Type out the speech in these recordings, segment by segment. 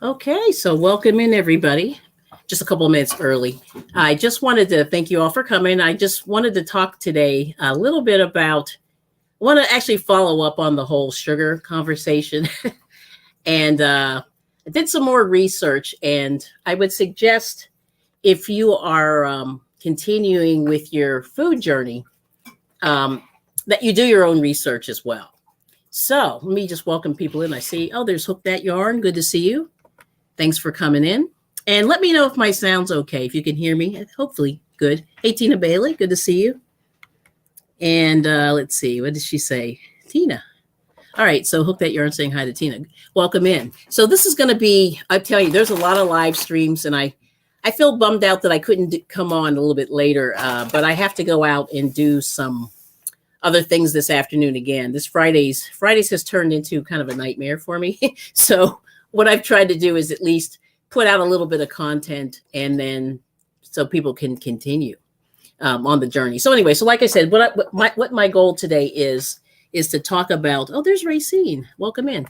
Okay, so welcome in everybody. Just a couple of minutes early. I just wanted to thank you all for coming. I just wanted to talk today a little bit about, I want to actually follow up on the whole sugar conversation. and I did some more research, and I would suggest if you are continuing with your food journey, um, that you do your own research as well. So let me just welcome people in. I see, oh, there's Hook That Yarn. Good to see you. Thanks for coming in. And let me know if my sound's okay, if you can hear me. Hopefully, good. Hey, Tina Bailey, good to see you. And let's see, what did she say? Tina. All right, so Hook That Yarn saying hi to Tina. Welcome in. So this is going to be, I tell you, there's a lot of live streams, and I feel bummed out that I couldn't come on a little bit later, but I have to go out and do some other things this afternoon again. This Fridays has turned into kind of a nightmare for me. So what I've tried to do is at least put out a little bit of content, and then so people can continue on the journey. So anyway, so like I said, what my goal today is to talk about. Oh, there's Racine. Welcome in,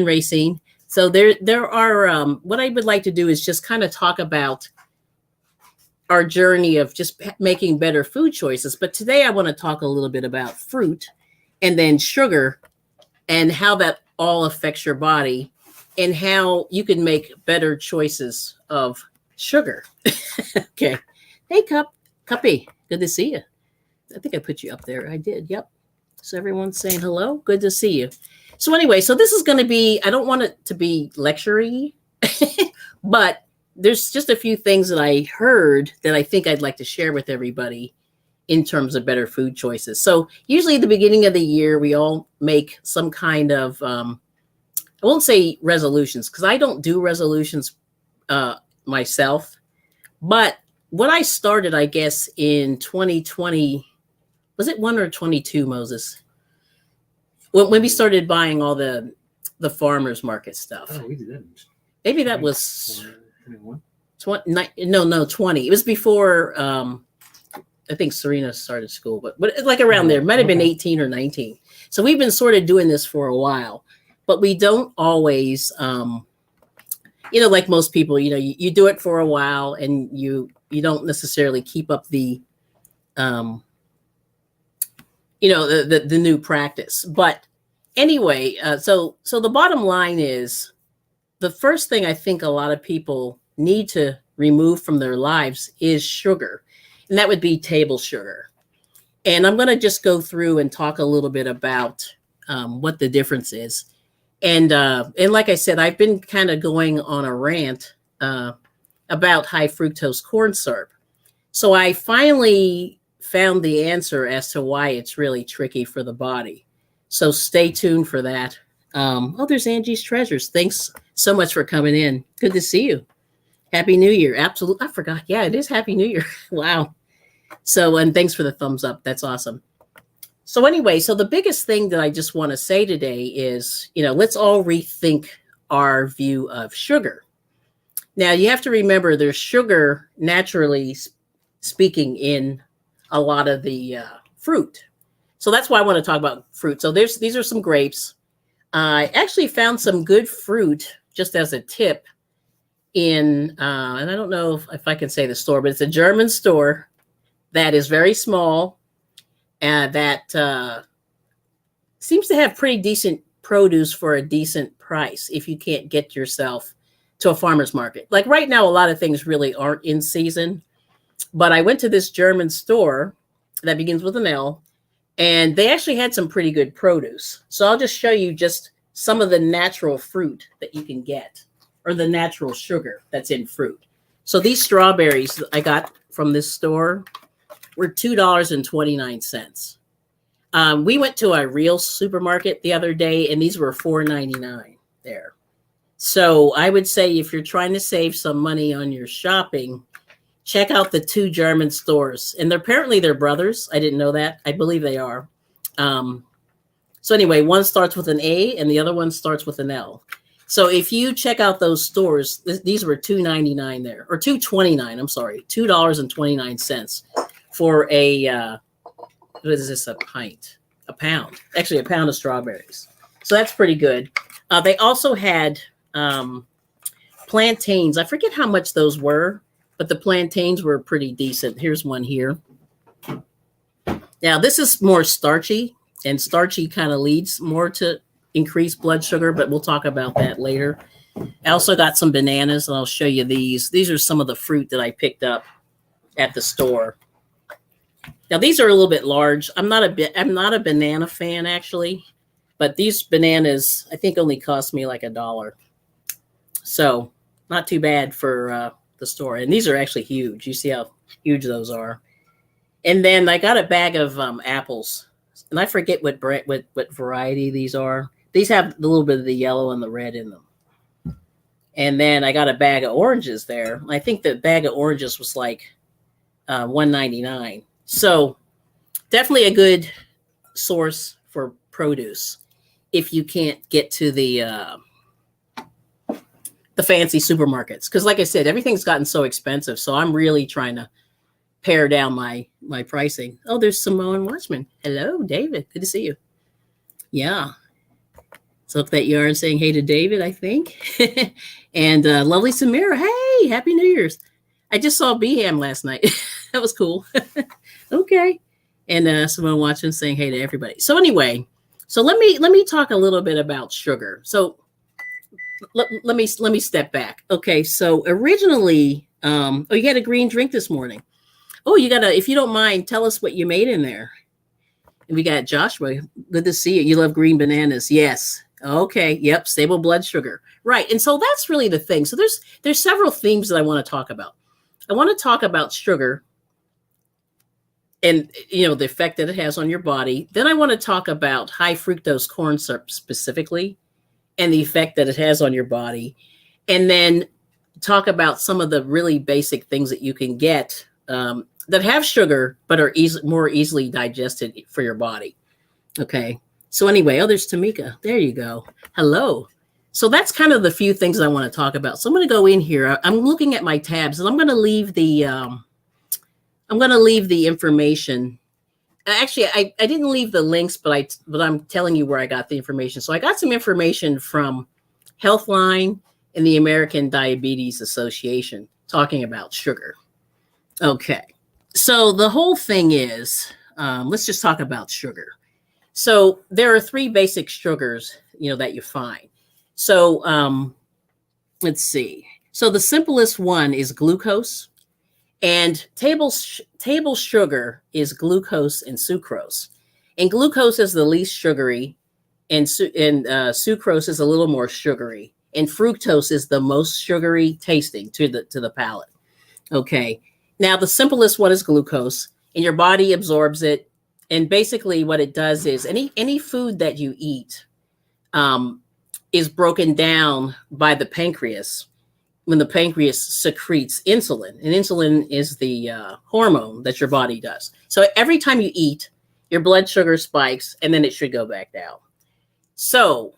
Racine. So there are what I would like to do is just kind of talk about our journey of just making better food choices. But today I want to talk a little bit about fruit and then sugar and how that all affects your body and how you can make better choices of sugar. Okay. Hey, Cuppy. Good to see you. I think I put you up there. I did. Yep. So everyone's saying hello. Good to see you. So anyway, so this is going to be, I don't want it to be lecture-y, but there's just a few things that I heard that I think I'd like to share with everybody in terms of better food choices. So usually at the beginning of the year, we all make some kind of, I won't say resolutions because I don't do resolutions myself. But what I started, I guess, in 2020, was it 1 or 22, Moses? When we started buying all the farmers market stuff. Oh, we didn't. Maybe that was 21? 20. It was before I think Serena started school, but like around there. It might have been 18 or 19. So we've been sort of doing this for a while, but we don't always like most people, you do it for a while and you don't necessarily keep up the the new practice. But anyway, so the bottom line is the first thing I think a lot of people need to remove from their lives is sugar, and that would be table sugar. And I'm going to just go through and talk a little bit about what the difference is. And like I said, I've been kind of going on a rant about high fructose corn syrup. So I finally found the answer as to why it's really tricky for the body. So stay tuned for that. Oh, there's Angie's Treasures. Thanks so much for coming in. Good to see you. Happy New Year. Absolutely. I forgot. Yeah, it is Happy New Year. Wow. So, and thanks for the thumbs up. That's awesome. So anyway, so the biggest thing that I just want to say today is, let's all rethink our view of sugar. Now, you have to remember there's sugar, naturally speaking, in a lot of the fruit. So that's why I want to talk about fruit. So these are some grapes. I actually found some good fruit, just as a tip, in, and I don't know if I can say the store, but it's a German store that is very small and that seems to have pretty decent produce for a decent price if you can't get yourself to a farmer's market. Like right now, a lot of things really aren't in season, but I went to this German store that begins with an L, and they actually had some pretty good produce. So I'll just show you just some of the natural fruit that you can get, or the natural sugar that's in fruit. So these strawberries I got from this store were $2.29. We went to a real supermarket the other day, and these were $4.99 there. So I would say if you're trying to save some money on your shopping, check out the two German stores. And apparently they're brothers. I didn't know that. I believe they are. So anyway, one starts with an A and the other one starts with an L. So if you check out those stores, these were $2.99 there, or $2.29. I'm sorry, $2.29 for a what is this? A pound? Actually, a pound of strawberries. So that's pretty good. They also had plantains. I forget how much those were, but the plantains were pretty decent. Here's one here. Now, this is more starchy, and starchy kind of leads more to increased blood sugar, but we'll talk about that later. I also got some bananas, and I'll show you these. These are some of the fruit that I picked up at the store. Now, these are a little bit large. I'm not a banana fan, actually, but these bananas, I think, only cost me like $1. So not too bad for the store. And these are actually huge. You see how huge those are. And then I got a bag of apples, and I forget what variety these are. These have a little bit of the yellow and the red in them. And then I got a bag of oranges there. I think the bag of oranges was like $1.99. So definitely a good source for produce if you can't get to the fancy supermarkets. Because like I said, everything's gotten so expensive. So I'm really trying to pare down my pricing. Oh, there's Samoan Watchman. Hello, David. Good to see you. Yeah. So up that yarn saying hey to David, I think. And lovely Samira. Hey, Happy New Year's. I just saw Beham last night. That was cool. Okay. And Samoan Watchman saying hey to everybody. So anyway, so let me talk a little bit about sugar. So let me step back. Okay. So originally, oh, you had a green drink this morning. Oh, you gotta, if you don't mind, tell us what you made in there. And we got Joshua. Good to see you. You love green bananas. Yes. Okay. Yep. Stable blood sugar. Right. And so that's really the thing. So there's several themes that I want to talk about. I want to talk about sugar and, you know, the effect that it has on your body. Then I want to talk about high fructose corn syrup specifically and the effect that it has on your body. And then talk about some of the really basic things that you can get that have sugar, but are more easily digested for your body. Okay. So anyway, oh, there's Tamika. There you go. Hello. So that's kind of the few things I want to talk about. So I'm going to go in here. I'm looking at my tabs, and I'm going to leave the information. Actually, I didn't leave the links, but I'm telling you where I got the information. So I got some information from Healthline and the American Diabetes Association talking about sugar. Okay. So the whole thing is, let's just talk about sugar. So there are 3 basic sugars, you know, that you find. So let's see. So the simplest one is glucose, and table sugar is glucose and sucrose. And glucose is the least sugary, and sucrose is a little more sugary, and fructose is the most sugary tasting to the palate. Okay. Now, the simplest one is glucose, and your body absorbs it. And basically what it does is any food that you eat is broken down by the pancreas when the pancreas secretes insulin. And insulin is the hormone that your body does. So every time you eat, your blood sugar spikes, and then it should go back down. So,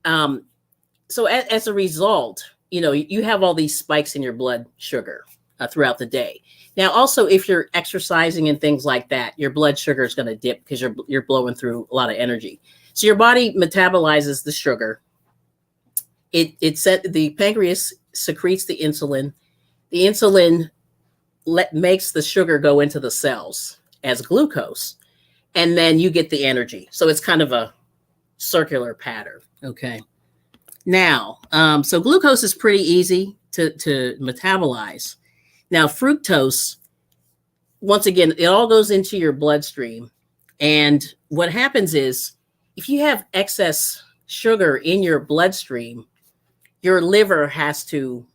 as a result, you know, you have all these spikes in your blood sugar throughout the day. Now, also, if you're exercising and things like that, your blood sugar is going to dip because you're blowing through a lot of energy. So your body metabolizes the sugar. The pancreas secretes the insulin. The insulin makes the sugar go into the cells as glucose, and then you get the energy. So it's kind of a circular pattern. Okay. Now, so glucose is pretty easy to metabolize. Now, fructose, once again, it all goes into your bloodstream. And what happens is if you have excess sugar in your bloodstream, your liver has to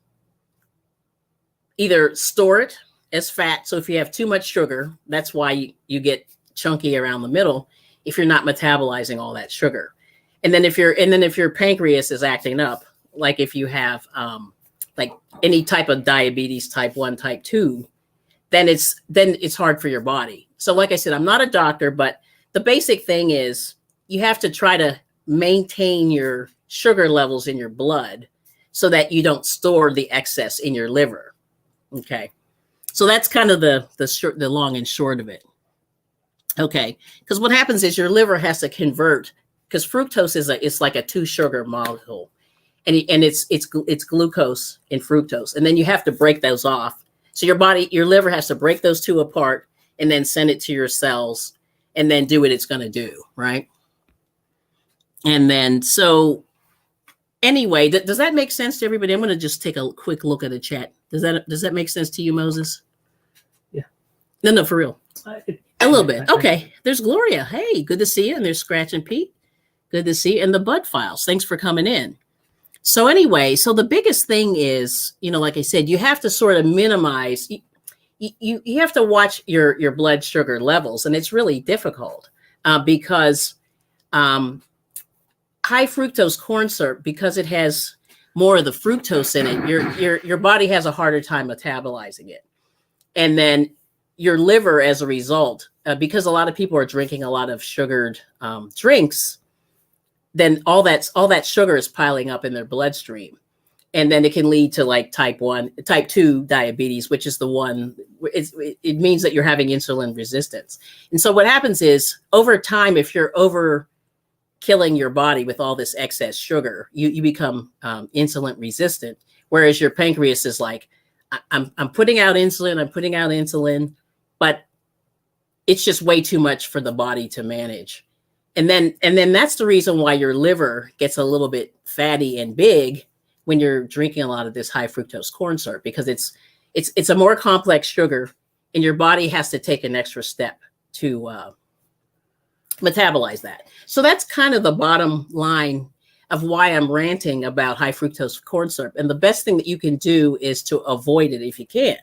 either store it as fat. So if you have too much sugar, that's why you get chunky around the middle if you're not metabolizing all that sugar. And then if your pancreas is acting up, like if you have like any type of diabetes, type 1, type 2, then it's hard for your body. So like I said, I'm not a doctor, but the basic thing is you have to try to maintain your sugar levels in your blood so that you don't store the excess in your liver. Okay. So that's kind of the long and short of it. Okay. Because what happens is your liver has to convert, because fructose is like a 2 sugar molecule. and it's glucose and fructose, and then you have to break those off. So your liver has to break those two apart and then send it to your cells and then do what it's going to do, right? And then so anyway, does that make sense to everybody? I'm going to just take a quick look at the chat. Does that make sense to you, Moses? Yeah. No, for real. A little bit. Okay. There's Gloria. Hey, good to see you. And there's Scratch and Pete. Good to see you. And the Bud Files. Thanks for coming in. So anyway, so the biggest thing is, like I said, you have to sort of minimize. You have to watch your blood sugar levels, and it's really difficult because high fructose corn syrup, because it has more of the fructose in it, your body has a harder time metabolizing it, and then your liver, as a result, because a lot of people are drinking a lot of sugared drinks, then all that sugar is piling up in their bloodstream. And then it can lead to like type 2 diabetes, which is the one, it means that you're having insulin resistance. And so what happens is, over time, if you're over killing your body with all this excess sugar, you become insulin resistant. Whereas your pancreas is like, I'm putting out insulin, but it's just way too much for the body to manage. And then that's the reason why your liver gets a little bit fatty and big when you're drinking a lot of this high fructose corn syrup, because it's a more complex sugar, and your body has to take an extra step to metabolize that. So that's kind of the bottom line of why I'm ranting about high fructose corn syrup. And the best thing that you can do is to avoid it if you can.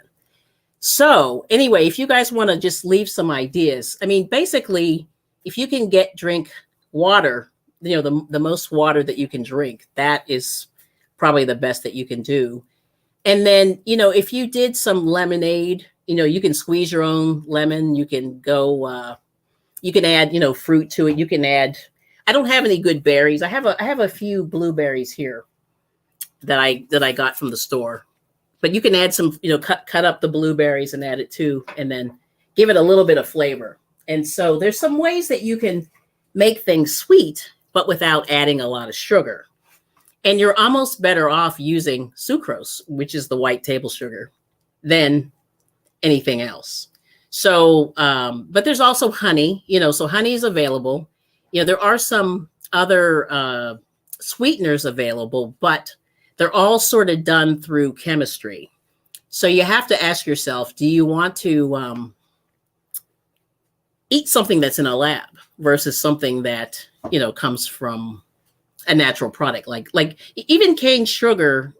So anyway, if you guys want to just leave some ideas, I mean, basically, if you can drink water, the most water that you can drink, that is probably the best that you can do. And then, if you did some lemonade, you can squeeze your own lemon. You can go, you can add, fruit to it. You can add, I don't have any good berries. I have a few blueberries here that I got from the store, but you can add some, cut up the blueberries and add it too, and then give it a little bit of flavor. And so there's some ways that you can make things sweet, but without adding a lot of sugar. And you're almost better off using sucrose, which is the white table sugar, than anything else. So, but there's also honey, so honey is available. There are some other sweeteners available, but they're all sort of done through chemistry. So you have to ask yourself, do you want to eat something that's in a lab versus something that, comes from a natural product? Like even cane sugar,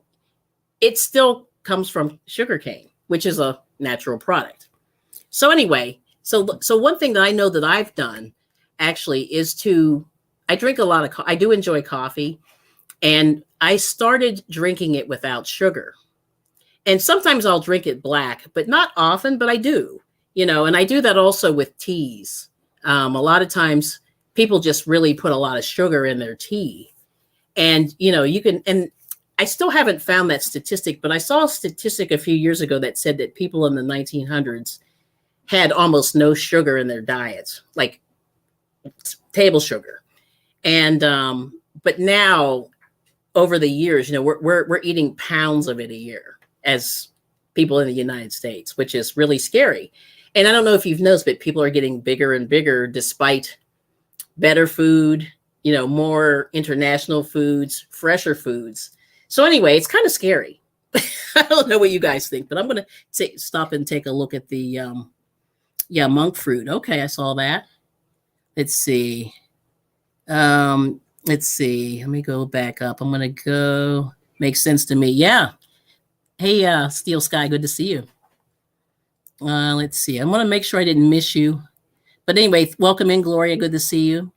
it still comes from sugar cane, which is a natural product. So anyway, so one thing that I know that I've done actually is I drink a lot of, I do enjoy coffee, and I started drinking it without sugar. And sometimes I'll drink it black, but not often, but I do. And I do that also with teas. A lot of times people just really put a lot of sugar in their tea. And, you can, and I still haven't found that statistic, but I saw a statistic a few years ago that said that people in the 1900s had almost no sugar in their diets, like table sugar. And, but now over the years, we're eating pounds of it a year as people in the United States, which is really scary. And I don't know if you've noticed, but people are getting bigger and bigger despite better food, more international foods, fresher foods. So anyway, it's kind of scary. I don't know what you guys think, but I'm going to stop and take a look at the, monk fruit. Okay, I saw that. Let's see. Let me go back up. I'm going to go. Makes sense to me. Yeah. Hey, Steel Sky, good to see you. Let's see. I want to make sure I didn't miss you. But anyway, welcome in, Gloria. Good to see you.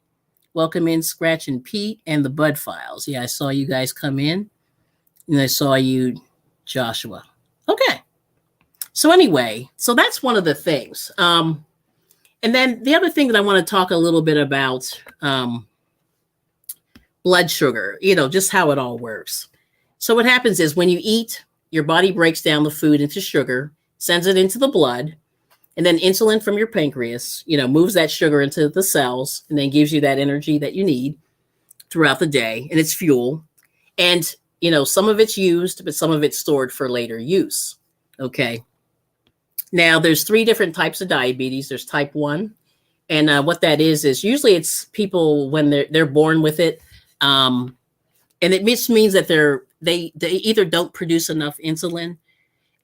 Welcome in, Scratch and Pete and the Bud Files. Yeah, I saw you guys come in. And I saw you, Joshua. Okay. So anyway, so that's one of the things. And then the other thing that I want to talk a little bit about, blood sugar, just how it all works. So what happens is when you eat, your body breaks down the food into sugar, sends it into the blood, and then insulin from your pancreas, moves that sugar into the cells and then gives you that energy that you need throughout the day. And it's fuel. And some of it's used, but some of it's stored for later use. Okay. Now there's 3 different types of diabetes. There's type 1. And what that is usually it's people when they're born with it. And it just means that they either don't produce enough insulin.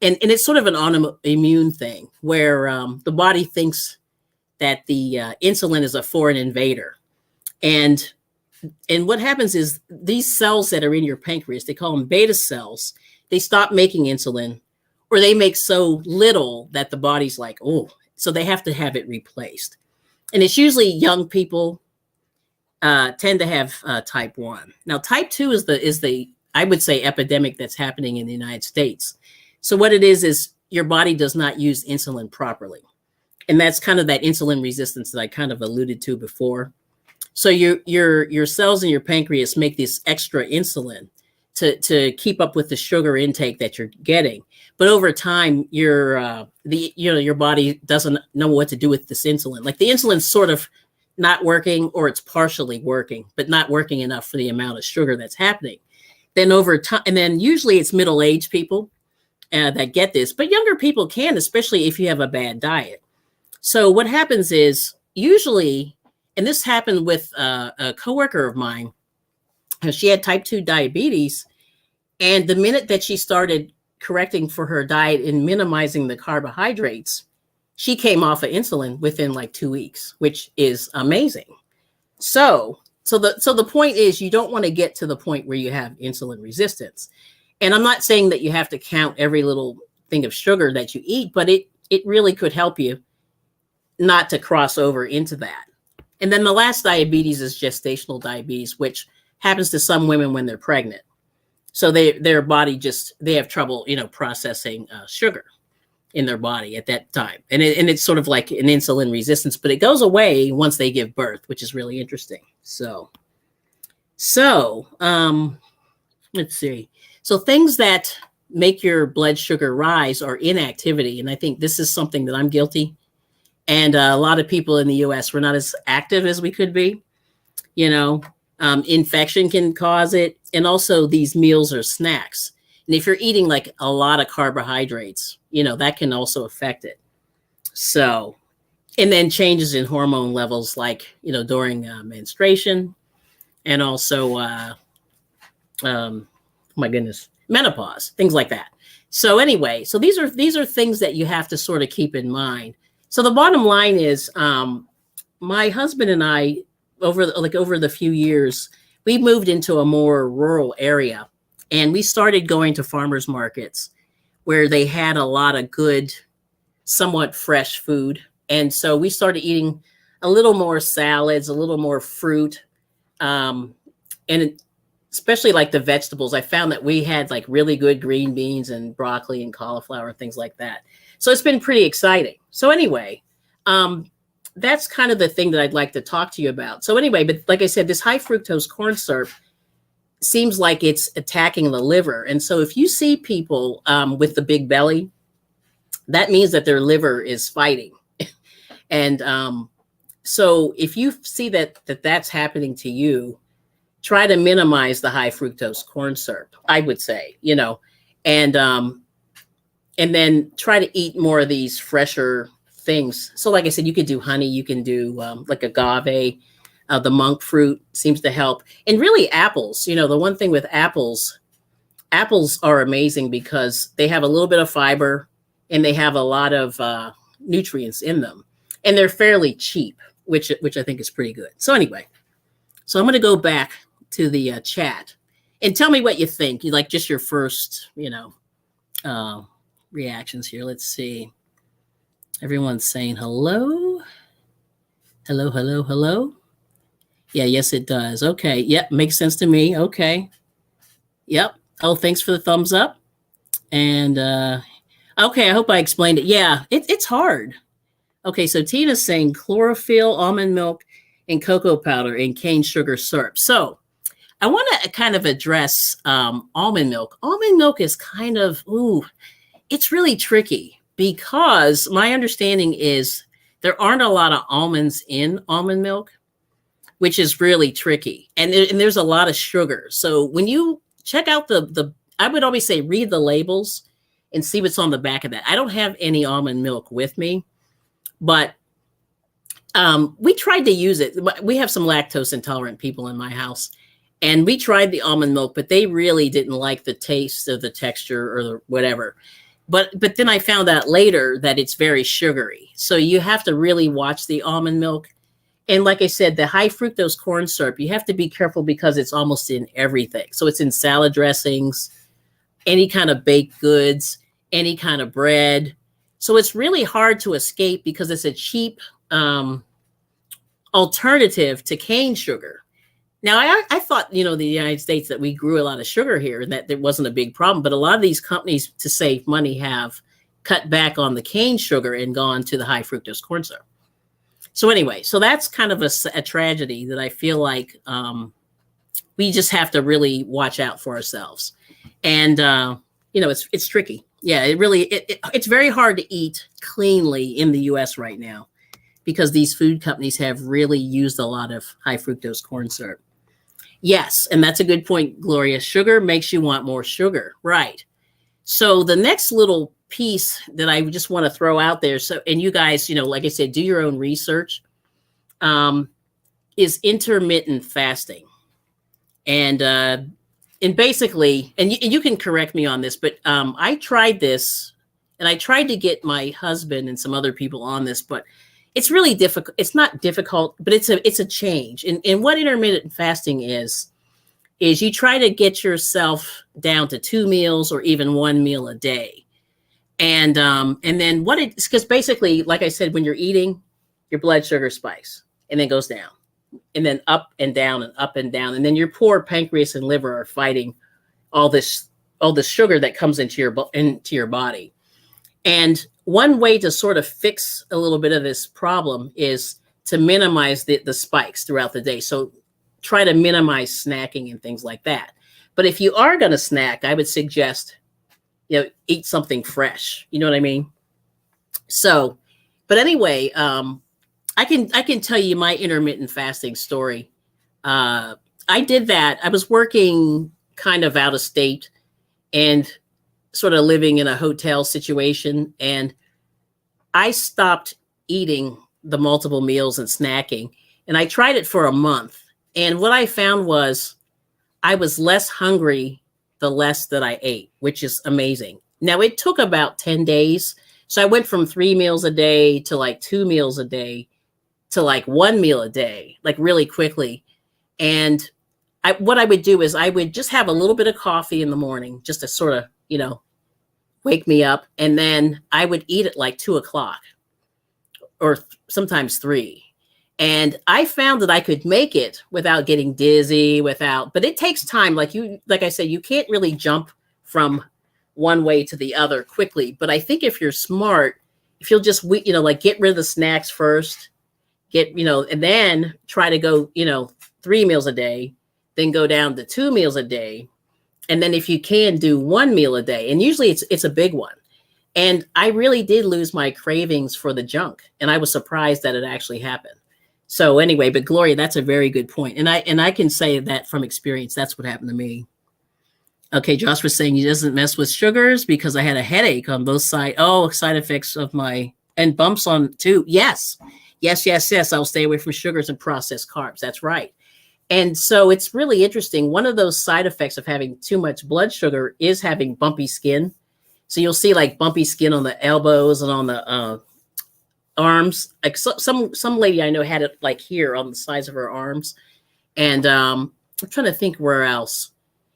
And it's sort of an autoimmune thing where the body thinks that the insulin is a foreign invader. And what happens is these cells that are in your pancreas, they call them beta cells, they stop making insulin, or they make so little that the body's like, oh, so they have to have it replaced. And it's usually young people tend to have type 1. Now, type 2 is the I would say epidemic that's happening in the United States. So what it is your body does not use insulin properly. And that's kind of that insulin resistance that I kind of alluded to before. So your cells in your pancreas make this extra insulin to keep up with the sugar intake that you're getting. But over time, your body doesn't know what to do with this insulin. Like the insulin's sort of not working, or it's partially working, but not working enough for the amount of sugar that's happening. Then over time, and then usually it's middle-aged people that get this, but younger people can, especially if you have a bad diet. So what happens is usually, and this happened with a coworker of mine, she had type 2 diabetes, and the minute that she started correcting for her diet and minimizing the carbohydrates, she came off of insulin within like 2 weeks, which is amazing. So the point is you don't want to get to the point where you have insulin resistance. And I'm not saying that you have to count every little thing of sugar that you eat, but it really could help you not to cross over into that. And then the last diabetes is gestational diabetes, which happens to some women when they're pregnant. So their body they have trouble, processing sugar in their body at that time. And it's sort of like an insulin resistance, but it goes away once they give birth, which is really interesting. So let's see. So things that make your blood sugar rise are inactivity. And I think this is something that I'm guilty. And a lot of people in the US, we're not as active as we could be. Infection can cause it. And also these meals or snacks. And if you're eating like a lot of carbohydrates, that can also affect it. So, and then changes in hormone levels, like, during menstruation, and also, my goodness, menopause, things like that. So anyway, so these are things that you have to sort of keep in mind. So the bottom line is, my husband and I, over the few years, we moved into a more rural area, and we started going to farmers markets where they had a lot of good, somewhat fresh food. And so we started eating a little more salads, a little more fruit, and especially like the vegetables. I found that we had like really good green beans and broccoli and cauliflower and things like that. So it's been pretty exciting. So anyway, that's kind of the thing that I'd like to talk to you about. So anyway, but like I said, this high fructose corn syrup seems like it's attacking the liver. And so if you see people with the big belly, that means that their liver is fighting. And so if you see that's happening to you, try to minimize the high fructose corn syrup, I would say, and then try to eat more of these fresher things. So like I said, you could do honey, you can do like agave, the monk fruit seems to help. And really apples, the one thing with apples are amazing because they have a little bit of fiber and they have a lot of nutrients in them, and they're fairly cheap, which I think is pretty good. So anyway, so I'm going to go back to the chat and tell me what you think. You like just your first, reactions here. Let's see. Everyone's saying hello. Hello, hello, hello. Yeah, yes, it does. Okay. Yep. Makes sense to me. Okay. Yep. Oh, thanks for the thumbs up. And okay, I hope I explained it. Yeah, it's hard. Okay, so Tina's saying chlorophyll, almond milk, and cocoa powder and cane sugar syrup. So I want to kind of address almond milk. Almond milk is kind of, it's really tricky because my understanding is there aren't a lot of almonds in almond milk, which is really tricky. And there's a lot of sugar. So when you check out I would always say read the labels and see what's on the back of that. I don't have any almond milk with me, but we tried to use it. We have some lactose intolerant people in my house, and we tried the almond milk, but they really didn't like the taste or the texture or the whatever. But then I found out later that it's very sugary. So you have to really watch the almond milk. And like I said, the high fructose corn syrup, you have to be careful because it's almost in everything. So it's in salad dressings, any kind of baked goods, any kind of bread. So it's really hard to escape because it's a cheap alternative to cane sugar. Now, I thought, the United States, that we grew a lot of sugar here and that there wasn't a big problem. But a lot of these companies, to save money, have cut back on the cane sugar and gone to the high fructose corn syrup. So anyway, so that's kind of a tragedy that I feel like we just have to really watch out for ourselves. And, it's tricky. Yeah, it's very hard to eat cleanly in the U.S. right now because these food companies have really used a lot of high fructose corn syrup. Yes, and that's a good point, Gloria. Sugar makes you want more sugar, right? So the next little piece that I just want to throw out there, and you guys, like I said, do your own research, is intermittent fasting. And basically, and you can correct me on this, but I tried this, and I tried to get my husband and some other people on this, but it's really difficult. It's not difficult, but it's a change. And what intermittent fasting is you try to get yourself down to 2 meals or even 1 meal a day. And then because basically, like I said, when you're eating, your blood sugar spikes and then goes down and then up and down and up and down. And then your poor pancreas and liver are fighting all this sugar that comes into your body. And one way to sort of fix a little bit of this problem is to minimize the spikes throughout the day. So try to minimize snacking and things like that. But if you are going to snack, I would suggest, eat something fresh. You know what I mean? So, but anyway, I can tell you my intermittent fasting story. I did that. I was working kind of out of state and sort of living in a hotel situation. And I stopped eating the multiple meals and snacking. And I tried it for a month. And what I found was I was less hungry the less that I ate, which is amazing. Now, it took about 10 days. So I went from 3 meals a day to like 2 meals a day to like 1 meal a day, like really quickly. And what I would do is I would just have a little bit of coffee in the morning just to sort of, wake me up. And then I would eat at like 2 o'clock or sometimes 3. And I found that I could make it without getting dizzy, but it takes time. Like I said, you can't really jump from one way to the other quickly. But I think if you're smart, if you'll just, like get rid of the snacks first, and then try to go, 3 meals a day, then go down to 2 meals a day. And then if you can do 1 meal a day, and usually it's a big one. And I really did lose my cravings for the junk. And I was surprised that it actually happened. So anyway, but Gloria, that's a very good point. And I can say that from experience, that's what happened to me. Okay, Josh was saying he doesn't mess with sugars because I had a headache on both sides. Oh, side effects and bumps on too. Yes. I'll stay away from sugars and processed carbs. That's right. And so it's really interesting. One of those side effects of having too much blood sugar is having bumpy skin. So you'll see like bumpy skin on the elbows and on the arms. Like some lady I know had it like here on the sides of her arms. And I'm trying to think where else.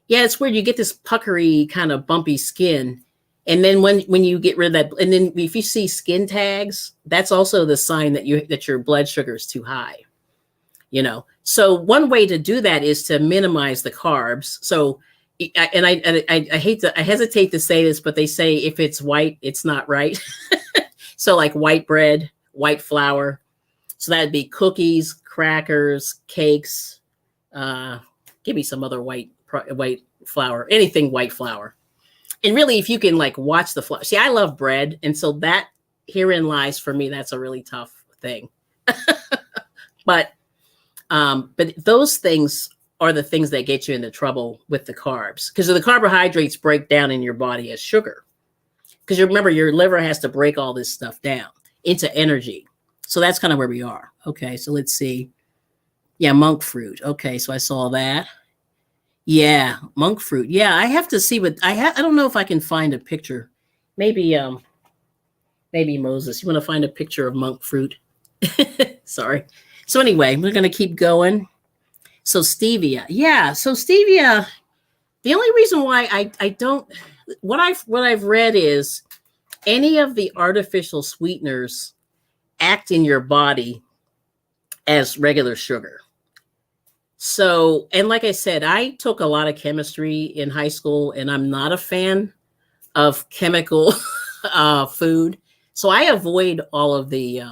Yeah, it's weird. You get this puckery kind of bumpy skin. And then when you get rid of that, and then if you see skin tags, that's also the sign that your blood sugar is too high. So one way to do that is to minimize the carbs. So, and I hesitate to say this, but they say if it's white, it's not right. So like white bread, white flour. So that'd be cookies, crackers, cakes. Give me some other white flour, anything white flour. And really, if you can like watch the flour. See, I love bread. And so that herein lies for me, that's a really tough thing. But those things are the things that get you into trouble with the carbs, because the carbohydrates break down in your body as sugar. Because you remember, your liver has to break all this stuff down into energy. So that's kind of where we are. Okay, so let's see. Yeah, monk fruit. Okay, so I saw that. Yeah, monk fruit. Yeah, I have to see what I don't know if I can find a picture. Maybe maybe Moses, you want to find a picture of monk fruit? Sorry. So anyway, we're going to keep going. So stevia. Yeah, so stevia, the only reason why I don't, what I've read is any of the artificial sweeteners act in your body as regular sugar. So, and like I said, I took a lot of chemistry in high school, and I'm not a fan of chemical food. So I avoid all of the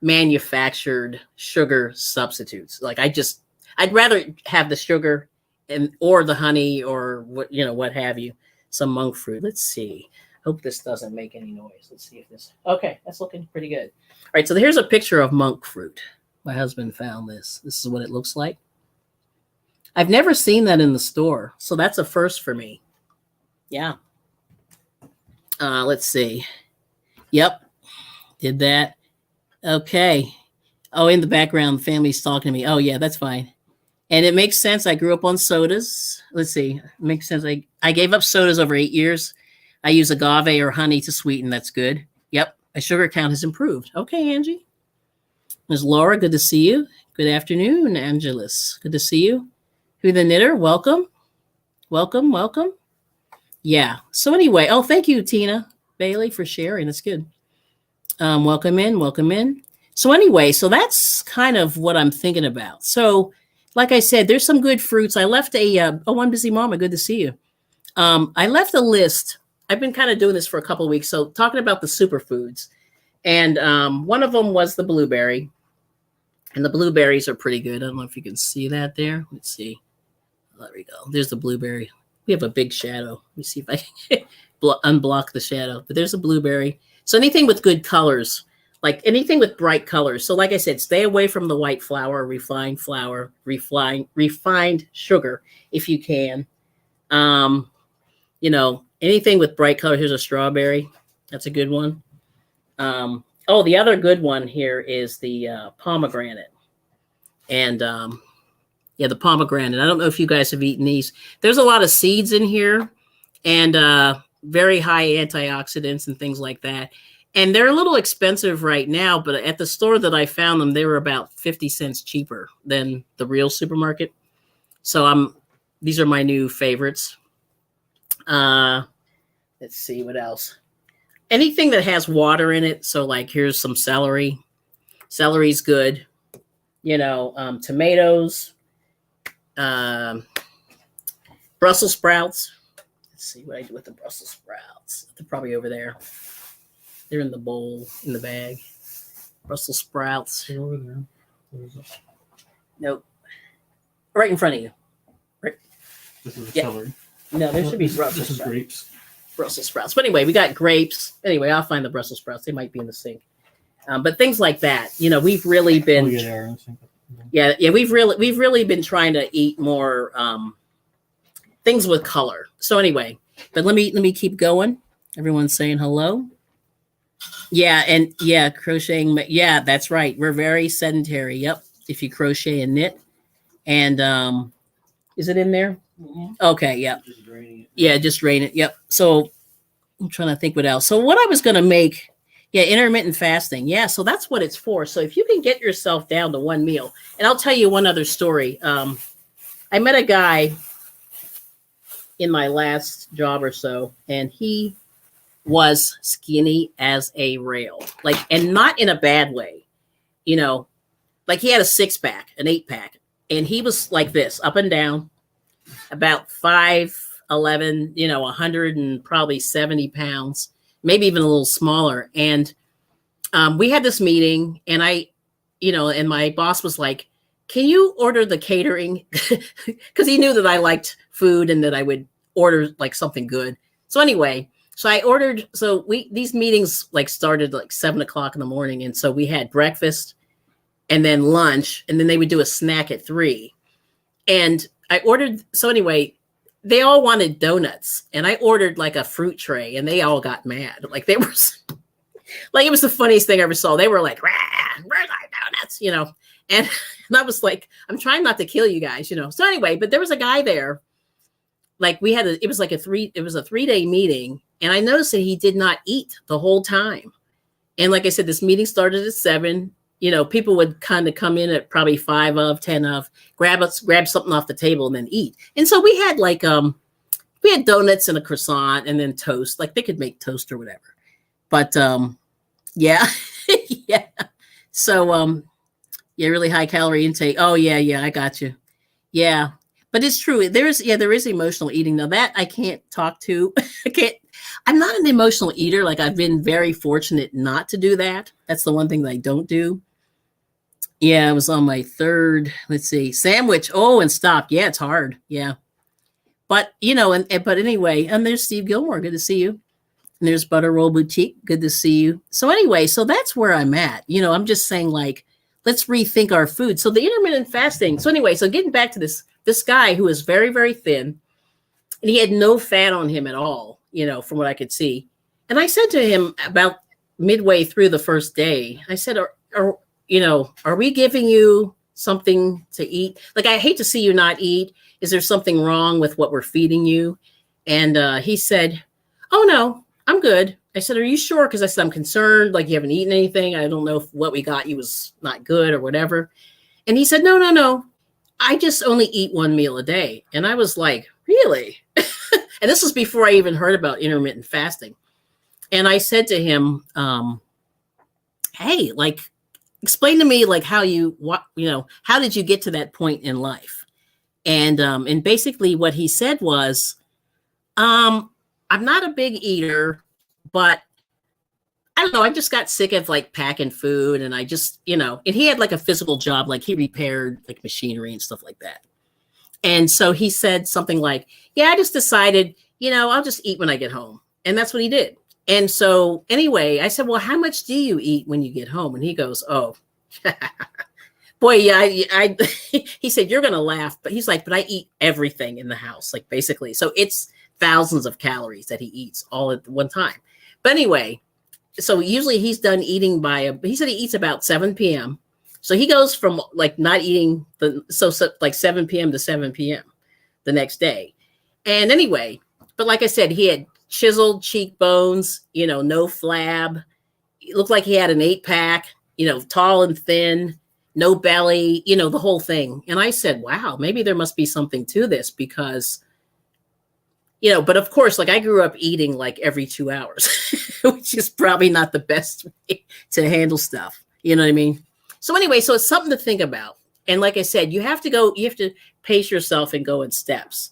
manufactured sugar substitutes. Like I'd rather have the sugar or the honey or what have you. Some monk fruit. Let's see. Hope this doesn't make any noise. Let's see if this. Okay, that's looking pretty good. All right, so here's a picture of monk fruit. My husband found this. This is what it looks like. I've never seen that in the store, so that's a first for me. Yeah. Let's see. Yep, did that. Okay. Oh, in the background, the family's talking to me. Oh, yeah, that's fine. And it makes sense. I grew up on sodas. Let's see. It makes sense. I gave up sodas over 8 years. I use agave or honey to sweeten. That's good. Yep. My sugar count has improved. Okay, Angie. Ms. Laura, good to see you. Good afternoon, Angelus. Good to see you. Who the Knitter, welcome. Welcome, welcome. Yeah. So anyway, oh, thank you, Tina Bailey, for sharing. That's good. Welcome in, welcome in. So anyway, so that's kind of what I'm thinking about. So like I said, there's some good fruits. I left one busy mama. Good to see you. I left a list. I've been kind of doing this for a couple of weeks. So talking about the superfoods, and one of them was the blueberry, and the blueberries are pretty good. I don't know if you can see that there. Let's see. There we go. There's the blueberry. We have a big shadow. Let me see if I can unblock the shadow. But there's a blueberry. So anything with good colors, like anything with bright colors. So like I said, stay away from the white flour, refined sugar if you can. Anything with bright colors. Here's a strawberry. That's a good one. The other good one here is the pomegranate. And the pomegranate. I don't know if you guys have eaten these. There's a lot of seeds in here and very high antioxidants and things like that. And they're a little expensive right now, but at the store that I found them, they were about 50 cents cheaper than the real supermarket. So these are my new favorites. Let's see what else. Anything that has water in it. So like here's some celery. Celery's good. Tomatoes, Brussels sprouts. Let's see what I do with the Brussels sprouts. They're probably over there. They're in the bowl, in the bag. Brussels sprouts. They're over there. Where is it? Nope. Right in front of you. Right. This is celery. No, there should be Brussels This is sprouts. grapes. Brussels sprouts. But anyway, we got grapes. Anyway, I'll find the Brussels sprouts. They might be in the sink. But things like that, we've really been. Oh, yeah, they are in the sink. Yeah, we've really been trying to eat more things with color. So anyway, but let me keep going. Everyone's saying hello. Yeah, and yeah, crocheting. Yeah, that's right. We're very sedentary. Yep. If you crochet and knit, and is it in there? Mm-hmm. Okay. Yeah. Just draining it. Yeah, just drain it. Yep. So I'm trying to think what else. So what I was gonna make. Yeah, intermittent fasting. Yeah, so that's what it's for. So if you can get yourself down to one meal, and I'll tell you one other story. I met a guy in my last job or so, and he was skinny as a rail, and not in a bad way, like he had a 6-pack, an 8-pack, and he was like this, up and down, about 5'11", 100 and probably 70 pounds. Maybe even a little smaller. And we had this meeting, and and my boss was like, can you order the catering? Because he knew that I liked food and that I would order like something good. So anyway, so I ordered, these meetings started 7:00 in the morning. And so we had breakfast, and then lunch, and then they would do a snack at 3. And I ordered, so anyway, they all wanted donuts, and I ordered like a fruit tray, and they all got mad. Like they were, like it was the funniest thing I ever saw. They were like, "Rah, where's our donuts?" And I was like, I'm trying not to kill you guys, So anyway, but there was a guy there. Like it was a 3-day meeting, and I noticed that he did not eat the whole time. And like I said, this meeting started at 7. People would kind of come in at probably 5 of 10 of, grab something off the table and then eat. And so we had we had donuts and a croissant and then toast. Like they could make toast or whatever. But yeah, yeah. So yeah, really high calorie intake. Oh yeah, I got you. Yeah, but it's true. There is emotional eating. Now that I can't talk to. I'm not an emotional eater. Like I've been very fortunate not to do that. That's the one thing that I don't do. Yeah, I was on my 3rd, let's see, sandwich. Oh, and stopped. Yeah, it's hard. Yeah. But, but anyway, and there's Steve Gilmore. Good to see you. And there's Butter Roll Boutique. Good to see you. So anyway, so that's where I'm at. I'm just saying like, let's rethink our food. So the intermittent fasting. So anyway, so getting back to this guy who is very, very thin, and he had no fat on him at all, from what I could see. And I said to him about midway through the first day, I said, are we giving you something to eat? Like, I hate to see you not eat. Is there something wrong with what we're feeding you? And he said, oh, no, I'm good. I said, are you sure? Because I said, I'm concerned. Like, you haven't eaten anything. I don't know if what we got you was not good or whatever. And he said, no. I just only eat 1 meal a day. And I was like, really? And this was before I even heard about intermittent fasting. And I said to him, hey, like, explain to me, like, how did you get to that point in life? And basically what he said was, I'm not a big eater, but I don't know. I just got sick of like packing food, and I just, and he had like a physical job, like he repaired like machinery and stuff like that. And so he said something like, yeah, I just decided, I'll just eat when I get home. And that's what he did. And so anyway, I said, well, how much do you eat when you get home? And he goes, oh, boy, yeah, he said, you're going to laugh, but he's like, but I eat everything in the house, like basically. So it's thousands of calories that he eats all at one time. But anyway, so usually he's done eating he said he eats about 7 p.m. So he goes from like not eating so like 7 p.m. to 7 p.m. the next day. And anyway, but like I said, he had chiseled cheekbones, no flab. It looked like he had an 8-pack, tall and thin, no belly, the whole thing. And I said, wow, maybe there must be something to this because, but of course, like I grew up eating like every 2 hours, which is probably not the best way to handle stuff. You know what I mean? So anyway, so it's something to think about. And like I said, you have to pace yourself and go in steps.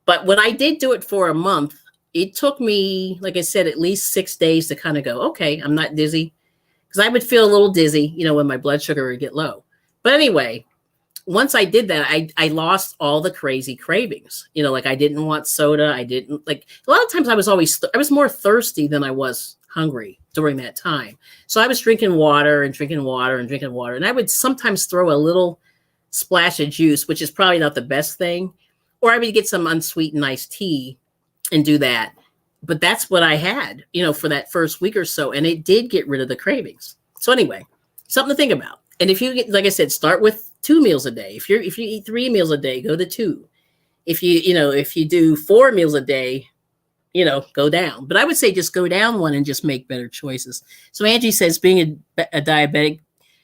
But when I did do it for a month, it took me, like I said, at least 6 days to kind of go, okay, I'm not dizzy. Because I would feel a little dizzy, when my blood sugar would get low. But anyway, once I did that, I lost all the crazy cravings. Like I didn't want soda. I didn't like, a lot of times I was more thirsty than I was hungry during that time. So I was drinking water. And I would sometimes throw a little splash of juice, which is probably not the best thing. Or I would get some unsweetened iced tea and do that. But that's what I had, for that first week or so. And it did get rid of the cravings. So anyway, something to think about. And if you get, like I said, start with 2 meals a day. If you eat 3 meals a day, go to 2. If you do 4 meals a day, go down. But I would say just go down 1 and just make better choices. So Angie says, being a diabetic,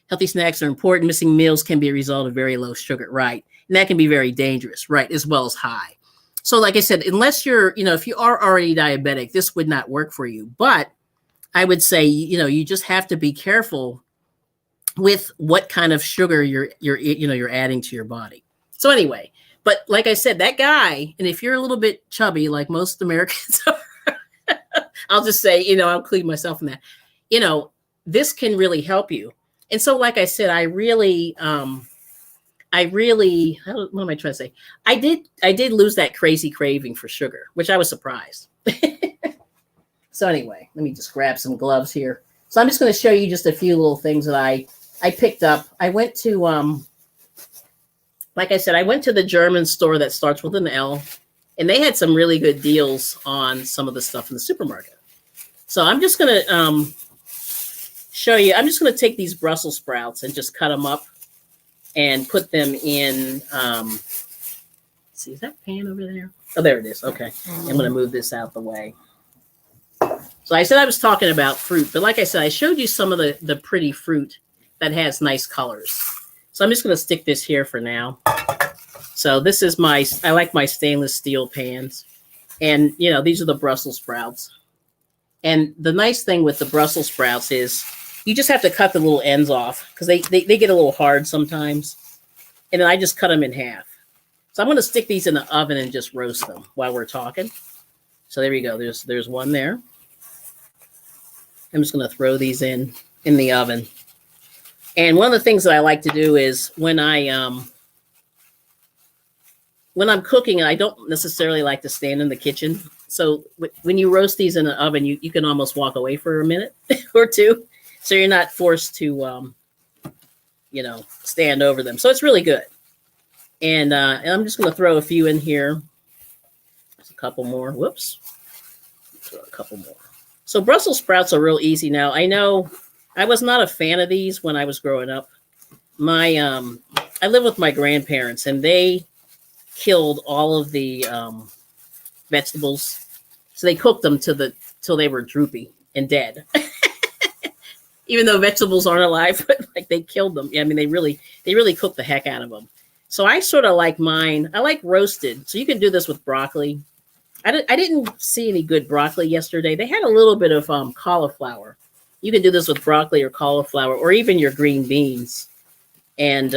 healthy snacks are important. Missing meals can be a result of very low sugar, right? And that can be very dangerous, right? As well as high. So like I said, unless you're, if you are already diabetic, this would not work for you. But I would say, you just have to be careful with what kind of sugar you're adding to your body. So anyway, but like I said, that guy, and if you're a little bit chubby, like most Americans are, I'll just say, I'll include myself in that, this can really help you. And so, like I said, what am I trying to say? I did lose that crazy craving for sugar, which I was surprised. So anyway, let me just grab some gloves here. So I'm just going to show you just a few little things that I I picked up. I went to like I said, I went to the German store that starts with an L, and they had some really good deals on some of the stuff in the supermarket. So I'm just gonna show you. I'm just gonna take these Brussels sprouts and just cut them up and put them in. See, is that pan over there? Oh, there it is. Okay, I'm gonna move this out the way. So I said I was talking about fruit, but like I said, I showed you some of the pretty fruit that has nice colors. So I'm just going to stick this here for now. So this is I like my stainless steel pans. And, you know, these are the Brussels sprouts. And the nice thing with the Brussels sprouts is you just have to cut the little ends off because they get a little hard sometimes. And then I just cut them in half. So I'm going to stick these in the oven and just roast them while we're talking. So there we go. There's one there. I'm just going to throw these in the oven. And one of the things that I like to do is when I'm cooking, I don't necessarily like to stand in the kitchen. So when you roast these in the oven, you can almost walk away for a minute or two. So you're not forced to, you know, stand over them. So it's really good. And I'm just going to throw a few in here. There's a couple more. Whoops. Throw a couple more. So Brussels sprouts are real easy now. I know I was not a fan of these when I was growing up. I lived with my grandparents, and they killed all of the vegetables. So they cooked them till they were droopy and dead. Even though vegetables aren't alive, but like they killed them. I mean, they really cooked the heck out of them. So I sort of like mine. I like roasted. So you can do this with broccoli. I didn't see any good broccoli yesterday. They had a little bit of cauliflower. You can do this with broccoli or cauliflower or even your green beans. And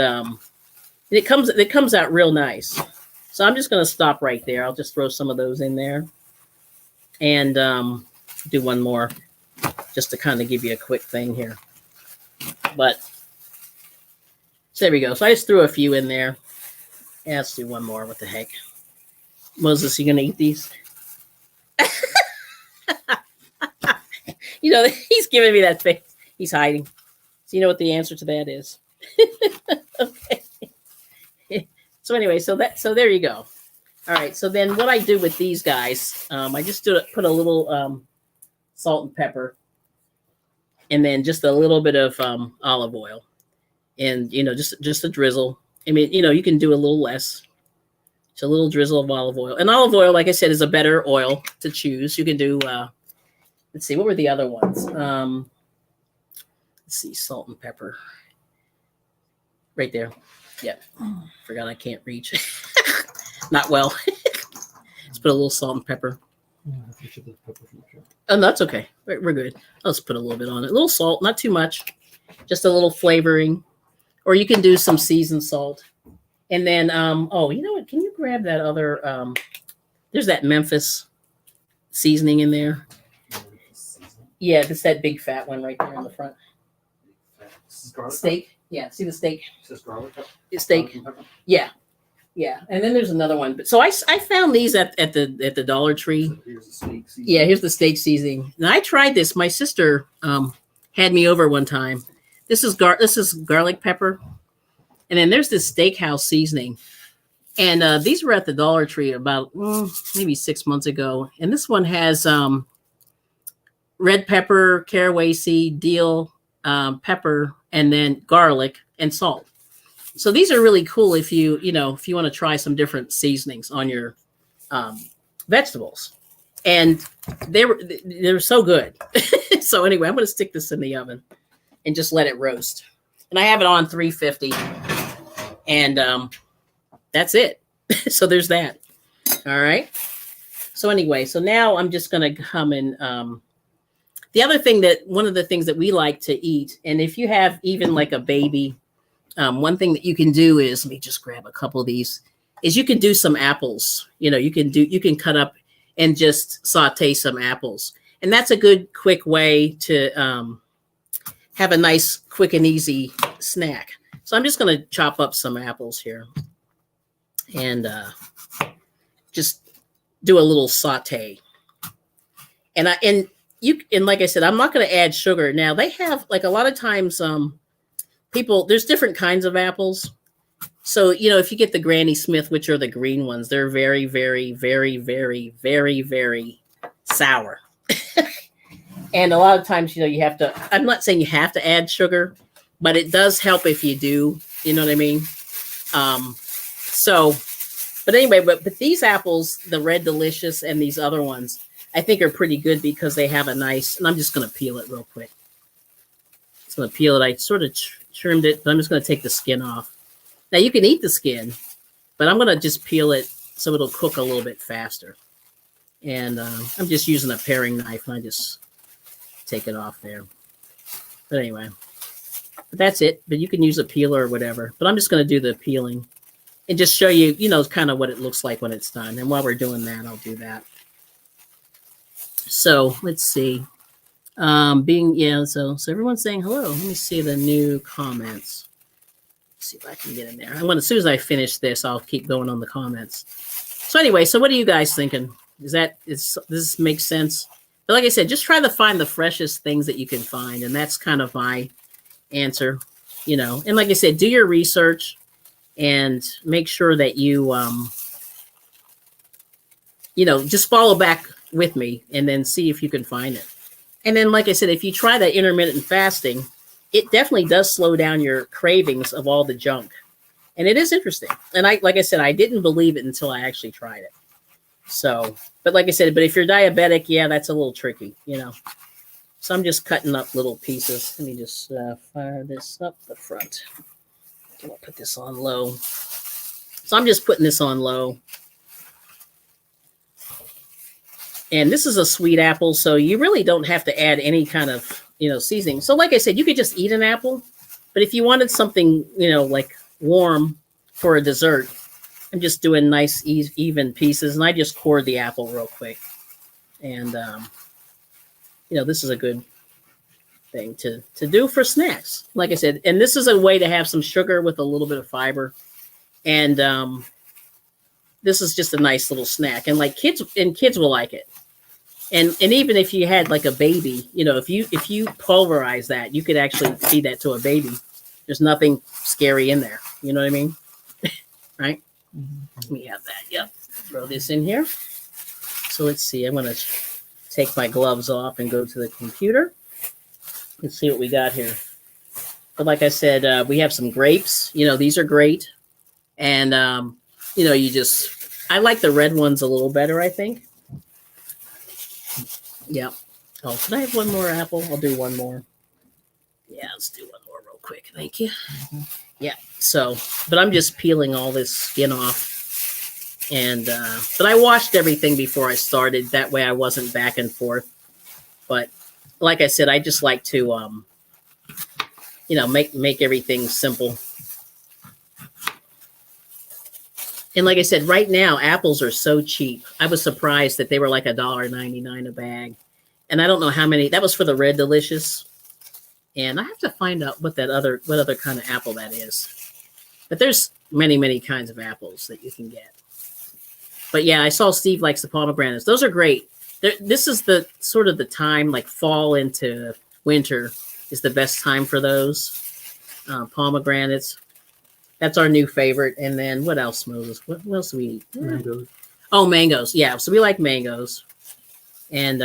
it comes out real nice. So I'm just going to stop right there. I'll just throw some of those in there. And do one more just to kind of give you a quick thing here. But so there we go. So I just threw a few in there. Yeah, let's do one more. What the heck? Moses, you going to eat these? You know, he's giving me that face. He's hiding. So you know what the answer to that is. Okay. So anyway, so there you go. All right. So then what I do with these guys, I just put a little salt and pepper, and then just a little bit of olive oil, and you know, just a drizzle. I mean, you know, you can do a little less. It's a little drizzle of olive oil. And olive oil, like I said, is a better oil to choose. You can do, let's see, what were the other ones? Let's see, salt and pepper. Right there. Yep. Forgot I can't reach. Not well. Let's put a little salt and pepper. Oh, no, that's okay. We're good. I'll just put a little bit on it. A little salt, not too much. Just a little flavoring. Or you can do some seasoned salt. And then, oh, you know what? Can you grab that other, there's that Memphis seasoning in there. Yeah, it's that big fat one right there in the front. Steak. Yeah, see the steak? Steak. Yeah. Yeah. And then there's another one. But so I found these at the Dollar Tree. Here's the steak seasoning. Yeah, here's the steak seasoning. And I tried this. My sister had me over one time. This is garlic pepper. And then there's this steakhouse seasoning. And these were at the Dollar Tree about maybe 6 months ago. And this one has red pepper, caraway seed, dill, pepper, and then garlic and salt. So these are really cool if you want to try some different seasonings on your vegetables. And they're so good. So anyway, I'm going to stick this in the oven and just let it roast. And I have it on 350. And that's it. So there's that. All right. So anyway, so now I'm just going to come and one of the things that we like to eat, and if you have even like a baby, one thing that you can do is, let me just grab a couple of these, is you can do some apples. You know, you can cut up and just saute some apples. And that's a good, quick way to have a nice, quick and easy snack. So I'm just going to chop up some apples here and just do a little saute. And like I said, I'm not going to add sugar. Now they have, like, a lot of times people, there's different kinds of apples. So, if you get the Granny Smith, which are the green ones, they're very, very, very, very, very, very sour. And a lot of times, you have to, I'm not saying you have to add sugar, but it does help if you do, you know what I mean? So, but anyway, but these apples, the Red Delicious and these other ones, I think are pretty good because they have a nice, and I'm just going to peel it real quick. Just going to peel it. I sort of trimmed it, but I'm just going to take the skin off. Now you can eat the skin, but I'm going to just peel it so it'll cook a little bit faster. And I'm just using a paring knife, and I just take it off there. But anyway, but that's it. But you can use a peeler or whatever. But I'm just going to do the peeling and just show you, kind of what it looks like when it's done. And while we're doing that, I'll do that. So let's see. So everyone's saying hello. Let me see the new comments. Let's see if I can get in there. As soon as I finish this, I'll keep going on the comments. So anyway, so what are you guys thinking? Does this make sense? But like I said, just try to find the freshest things that you can find. And that's kind of my answer, And like I said, do your research and make sure that you, just follow back with me and then see if you can find it. And then, like I said, if you try that intermittent fasting, it definitely does slow down your cravings of all the junk. And it is interesting. And like I said, I didn't believe it until I actually tried it. So, but like I said, but if you're diabetic, yeah, that's a little tricky, So I'm just cutting up little pieces. Let me just fire this up the front. I'll put this on low. So I'm just putting this on low. And this is a sweet apple, so you really don't have to add any kind of, seasoning. So like I said, you could just eat an apple. But if you wanted something, like warm for a dessert, I'm just doing nice, even pieces. And I just cored the apple real quick. And, this is a good thing to do for snacks. Like I said, and this is a way to have some sugar with a little bit of fiber. And this is just a nice little snack. And like kids will like it. And even if you had like a baby, if you pulverize that, you could actually feed that to a baby. There's nothing scary in there. You know what I mean? Right? We have that. Yep. Throw this in here. So let's see. I'm going to take my gloves off and go to the computer. Let's see what we got here. But like I said, we have some grapes. These are great. And, I like the red ones a little better, I think. Yeah. Oh, can I have one more apple? I'll do one more. Yeah, let's do one more real quick. Thank you. Yeah. So, but I'm just peeling all this skin off. And, but I washed everything before I started. That way I wasn't back and forth. But like I said, I just like to, make everything simple. And like I said, right now, apples are so cheap. I was surprised that they were like $1.99 a bag. And I don't know how many. That was for the Red Delicious. And I have to find out what other kind of apple that is. But there's many, many kinds of apples that you can get. But yeah, I saw Steve likes the pomegranates. Those are great. This is the sort of the time, like fall into winter is the best time for those. Pomegranates. That's our new favorite. And then what else, Moses? What else do we eat? Mangoes. Oh, mangoes. Yeah. So we like mangoes. And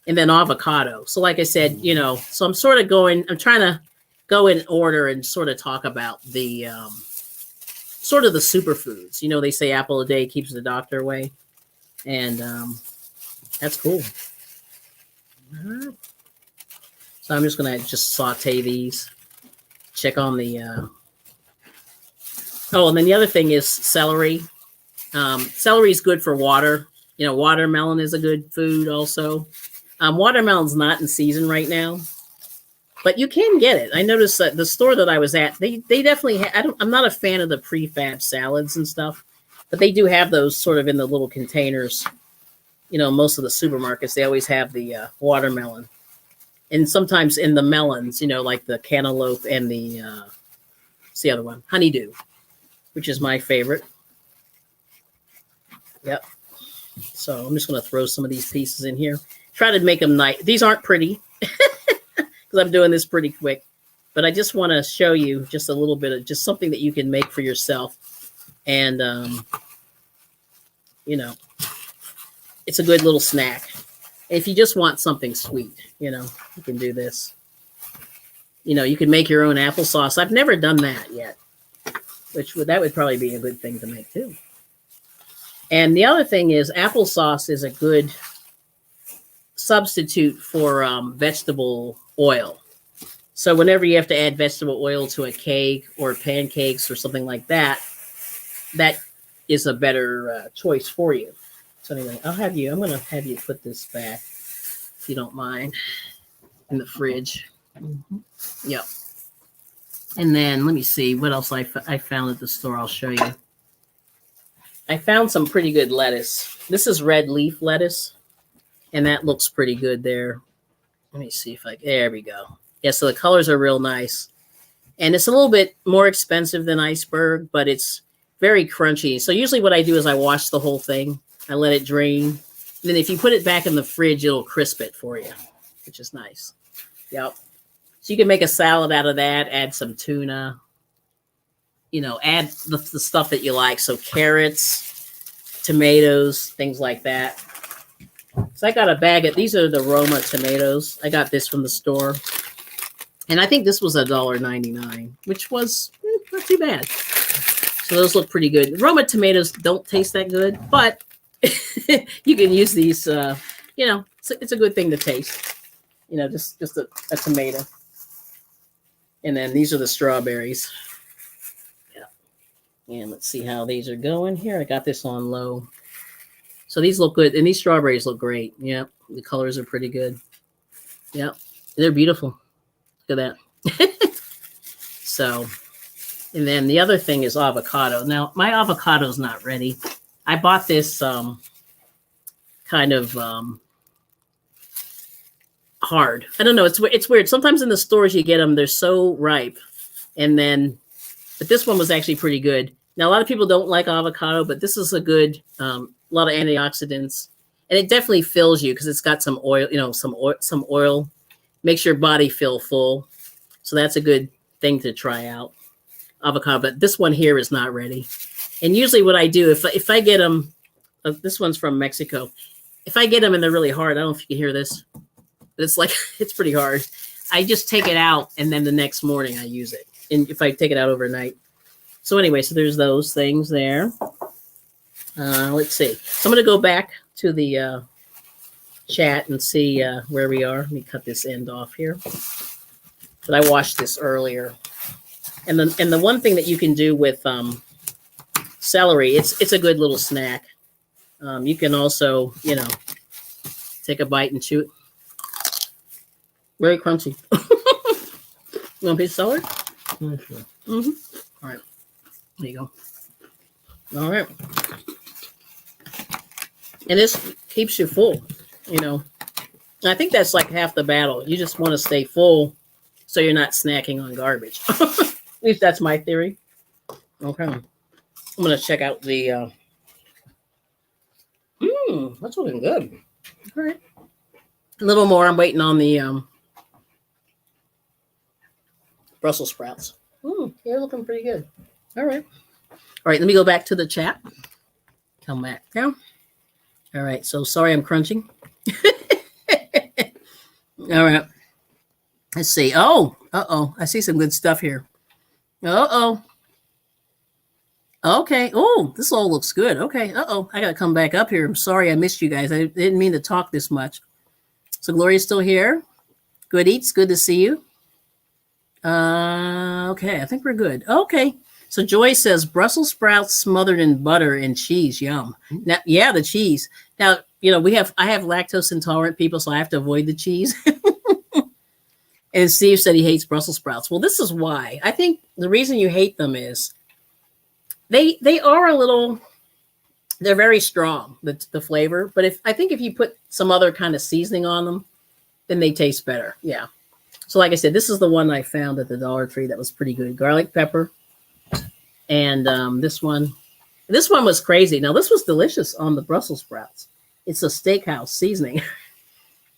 then avocado. So like I said, so I'm trying to go in order and sort of talk about the sort of the superfoods. They say apple a day keeps the doctor away. And that's cool. So I'm just going to just saute these. Check on the... Oh, and then the other thing is celery. Celery is good for water. Watermelon is a good food also. Watermelon's not in season right now, but you can get it. I noticed that the store that I was at, they definitely I'm not a fan of the prefab salads and stuff, but they do have those sort of in the little containers. Most of the supermarkets, they always have the watermelon. And sometimes in the melons, like the cantaloupe and what's the other one? Honeydew, which is my favorite. Yep. So I'm just going to throw some of these pieces in here. Try to make them nice. These aren't pretty because I'm doing this pretty quick. But I just want to show you just a little bit of just something that you can make for yourself. And, you know, it's a good little snack. If you just want something sweet, you know, you can do this. You know, you can make your own applesauce. I've never done that yet, that would probably be a good thing to make too. And the other thing is applesauce is a good substitute for vegetable oil. So whenever you have to add vegetable oil to a cake or pancakes or something like that, that is a better choice for you. So anyway, I'm going to have you put this back, if you don't mind, in the fridge. Mm-hmm. Yep. And then let me see what else I found at the store. I'll show you. I found some pretty good lettuce. This is red leaf lettuce, and that looks pretty good there. Let me see if there we go. Yeah, so the colors are real nice. And it's a little bit more expensive than iceberg, but it's very crunchy. So usually what I do is I wash the whole thing. I let it drain. And then if you put it back in the fridge, it'll crisp it for you, which is nice. Yep. So you can make a salad out of that, add some tuna, you know, add the stuff that you like. So carrots, tomatoes, things like that. So I got a bag of, these are the Roma tomatoes. I got this from the store. And I think this was $1.99, which was not too bad. So those look pretty good. Roma tomatoes don't taste that good, but you can use these, you know, it's a good thing to taste. You know, just a tomato. And then these are the strawberries. Yeah. And let's see how these are going here. I got this on low. So these look good. And these strawberries look great. Yep. The colors are pretty good. Yep. They're beautiful. Look at that. So, and then the other thing is avocado. Now, my avocado is not ready. I bought this kind of hard. I don't know. It's weird. Sometimes in the stores you get them, they're so ripe. But this one was actually pretty good. Now, a lot of people don't like avocado, but this is a good, a lot of antioxidants. And it definitely fills you because it's got some oil, you know, some oil. Makes your body feel full. So that's a good thing to try out. Avocado. But this one here is not ready. And usually what I do, if I get them, this one's from Mexico. If I get them and they're really hard, I don't know if you can hear this. But it's like, it's pretty hard. I just take it out and then the next morning I use it. And if I take it out overnight. So anyway, so there's those things there. Let's see. So I'm going to go back to the chat and see where we are. Let me cut this end off here. But I washed this earlier. And the one thing that you can do with celery, it's a good little snack. You can also, you know, take a bite and chew it. Very crunchy. You want a piece of celery? Yeah, sure. Mm-hmm. All right. There you go. All right. And this keeps you full, you know. I think that's like half the battle. You just want to stay full so you're not snacking on garbage. At least that's my theory. Okay. I'm going to check out the... that's looking good. All right. A little more. I'm waiting on the Brussels sprouts. They're looking pretty good. All right. All right. Let me go back to the chat. Come back down. All right. So sorry I'm crunching. All right. Let's see. Oh, I see some good stuff here. Okay. Oh, this all looks good. Okay. I got to come back up here. I'm sorry I missed you guys. I didn't mean to talk this much. So Gloria's still here. Good eats. Good to see you. Okay. I think we're good. Okay. So Joy says Brussels sprouts smothered in butter and cheese. Yum. Now, yeah, the cheese. Now, you know, I have lactose intolerant people, so I have to avoid the cheese. And Steve said he hates Brussels sprouts. Well, this is why. I think the reason you hate them is they are a little, they're very strong, the flavor. But I think if you put some other kind of seasoning on them, then they taste better. Yeah. So like I said, this is the one I found at the Dollar Tree that was pretty good. Garlic pepper. And this one was crazy. Now, this was delicious on the Brussels sprouts. It's a steakhouse seasoning.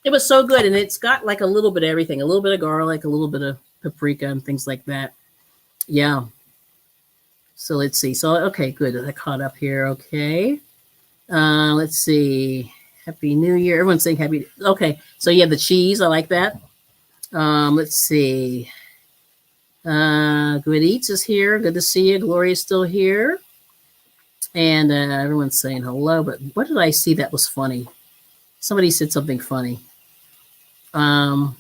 It was so good. And it's got like a little bit of everything, a little bit of garlic, a little bit of paprika and things like that. Yeah. So let's see. So okay, good. I caught up here. Okay. Let's see. Happy New Year. Everyone's saying happy. Okay. So yeah, the cheese. I like that. Let's see. Good Eats is here. Good to see you. Gloria's still here. And everyone's saying hello. But what did I see that was funny? Somebody said something funny. I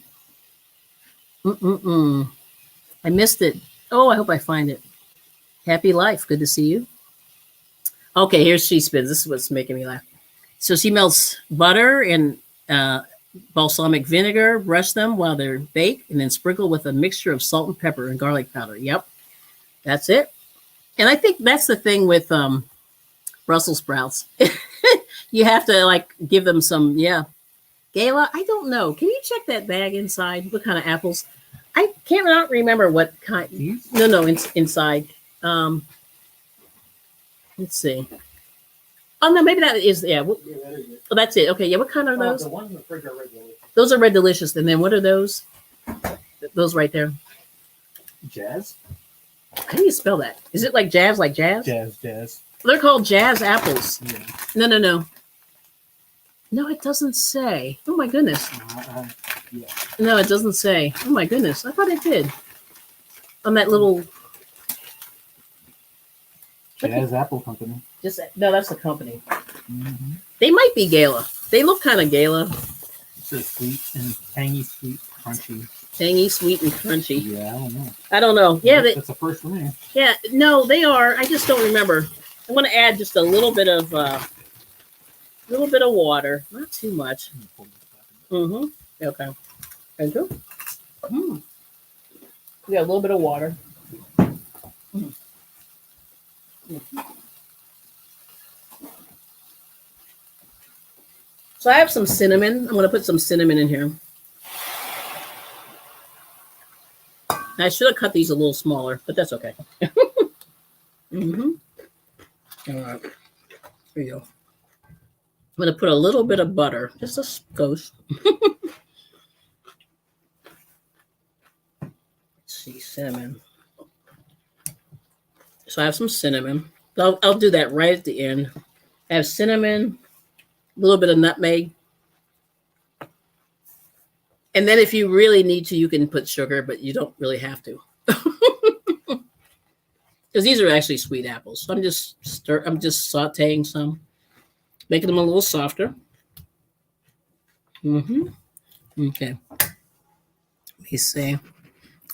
missed it. Oh, I hope I find it. Happy Life. Good to see you. Okay, here's She Spins. This is what's making me laugh. So she melts butter and balsamic vinegar, brush them while they're baked, and then sprinkle with a mixture of salt and pepper and garlic powder. Yep, that's it. And I think that's the thing with Brussels sprouts. You have to like give them some, yeah. Gayla, I don't know. Can you check that bag inside? What kind of apples? I cannot remember what kind. No, inside. Let's see. Oh no, maybe that is Yeah, that is it. Oh, that's it. Okay, yeah. What kind are those? The ones in the fridge are Red Delicious. Those are Red Delicious. And then what are those? Those right there. Jazz? How do you spell that? Is it like jazz, like jazz? Jazz. They're called jazz apples. Yeah. No. No, it doesn't say. Oh my goodness. Yeah. No, it doesn't say. Oh my goodness. I thought it did. On that little. Jazz Apple Company. No, that's the company. Mm-hmm. They might be Gala. They look kind of Gala. So sweet and tangy, sweet, crunchy. Tangy, sweet, and crunchy. Yeah, I don't know. I don't know. Yeah, That's the first for me. yeah. No, they are. I just don't remember. I want to add just a little bit of water, not too much. Mm-hmm. Okay. Thank you. We got a little bit of water. So I have some cinnamon. I'm going to put some cinnamon in here. I should have cut these a little smaller, but that's okay. Mm-hmm. All right. Here you go. I'm going to put a little bit of butter, just a skosh. Let's see, cinnamon. So I have some cinnamon. I'll do that right at the end. I have cinnamon, a little bit of nutmeg. And then if you really need to, you can put sugar, but you don't really have to. Because these are actually sweet apples. So I'm just sauteing some, making them a little softer. Okay. Let me see.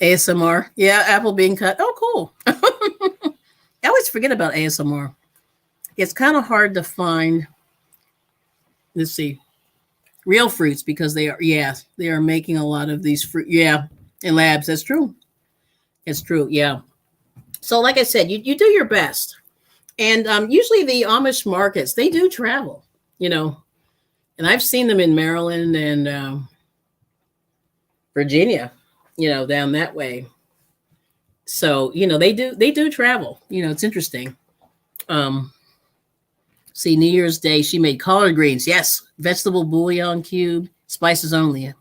ASMR. Yeah, apple being cut. Oh, cool. I always forget about ASMR. It's kind of hard to find. Let's see. Real fruits because they are making a lot of these fruit. Yeah, in labs. That's true. It's true. Yeah. So like I said, you do your best. And usually the Amish markets, they do travel, and I've seen them in Maryland and Virginia, down that way. So, they do travel. It's interesting. See, New Year's Day, she made collard greens. Yes. Vegetable bouillon cube, spices only.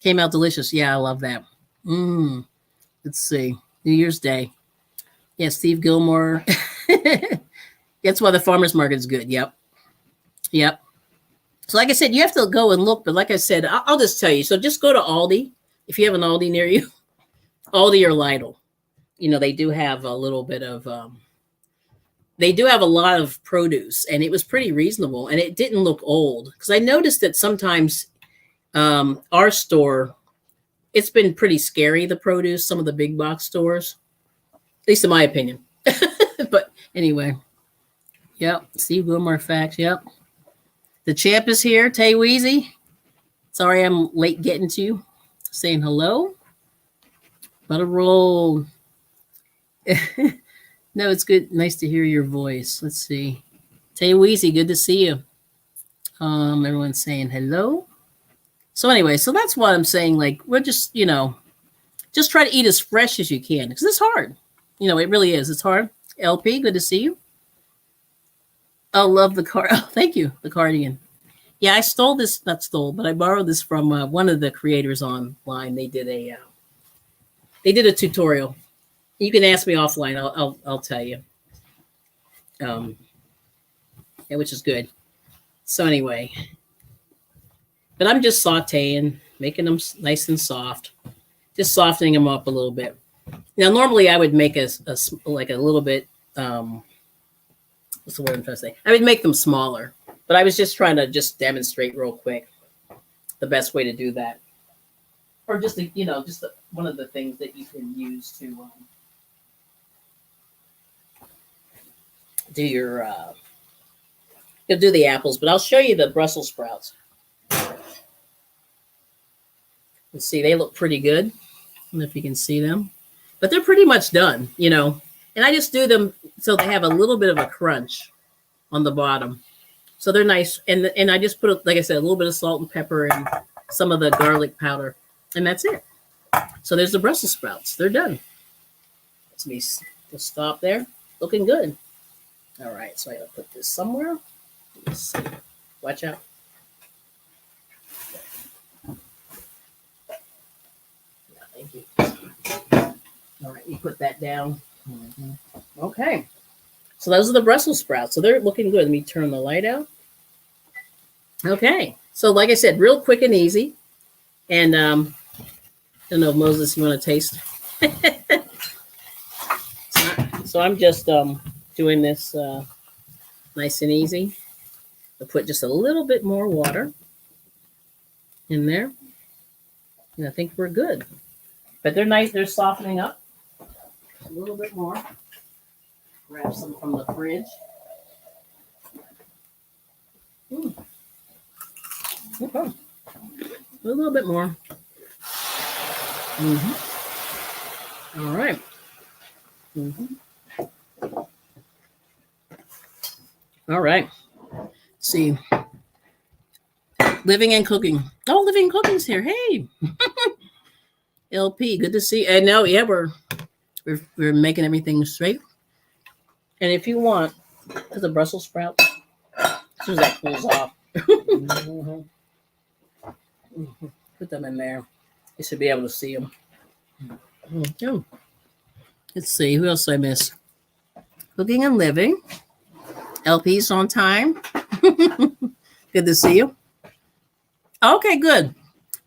Came out delicious. Yeah, I love that. Let's see. New Year's Day. Yeah, Steve Gilmore. That's why the farmer's market is good. Yep. So like I said, you have to go and look. But like I said, I'll just tell you. So just go to Aldi. If you have an Aldi near you. Aldi or Lidl. They do have a little bit of... they do have a lot of produce, and it was pretty reasonable, and it didn't look old. Because I noticed that sometimes our store, it's been pretty scary, the produce, some of the big box stores, at least in my opinion. But anyway, yep. Steve Wilmore facts, yep. The champ is here, Tay Weezy. Sorry I'm late getting to you. Saying hello. Butter roll. No, it's good. Nice to hear your voice. Let's see. Tay Weezy, good to see you. Everyone's saying hello. So anyway, so that's what I'm saying. Like, we're just, just try to eat as fresh as you can. Because it's hard. It really is. It's hard. LP, good to see you. Oh, love the car. Oh, thank you. The cardigan. Yeah, I stole this. Not stole, but I borrowed this from one of the creators online. They did They did a tutorial. You can ask me offline. I'll tell you. Yeah, which is good. So anyway, but I'm just sauteing, making them nice and soft, just softening them up a little bit. Now, normally I would make like a little bit. What's the word I'm trying to say? I would make them smaller, but I was just trying to just demonstrate real quick the best way to do that, or just one of the things that you can use to do your. You'll do the apples, but I'll show you the Brussels sprouts. You see, they look pretty good. I don't know if you can see them, but they're pretty much done, And I just do them so they have a little bit of a crunch on the bottom. So they're nice. And I just put, like I said, a little bit of salt and pepper and some of the garlic powder. And that's it. So there's the Brussels sprouts. They're done. Let me just stop there. Looking good. All right. So I got to put this somewhere. Let's see. Watch out. Thank you. All right. You put that down. Mm-hmm. Okay. So those are the Brussels sprouts. So they're looking good. Let me turn the light out. Okay. So like I said, real quick and easy. And I don't know if Moses, you want to taste? So I'm just doing this nice and easy. I'll put just a little bit more water in there. And I think we're good. But they're nice. They're softening up a little bit more. Grab some from the fridge. Okay. A little bit more. All right. All right. Let's see. Living and Cooking. Oh, Living and Cooking's here. Hey. LP, good to see you. And no, yeah, we're making everything straight. And if you want, there's a Brussels sprout. As soon as that cools off. Put them in there. You should be able to see them. Oh. Let's see, who else I miss? Cooking and Living. LP's on time. Good to see you. Okay, good.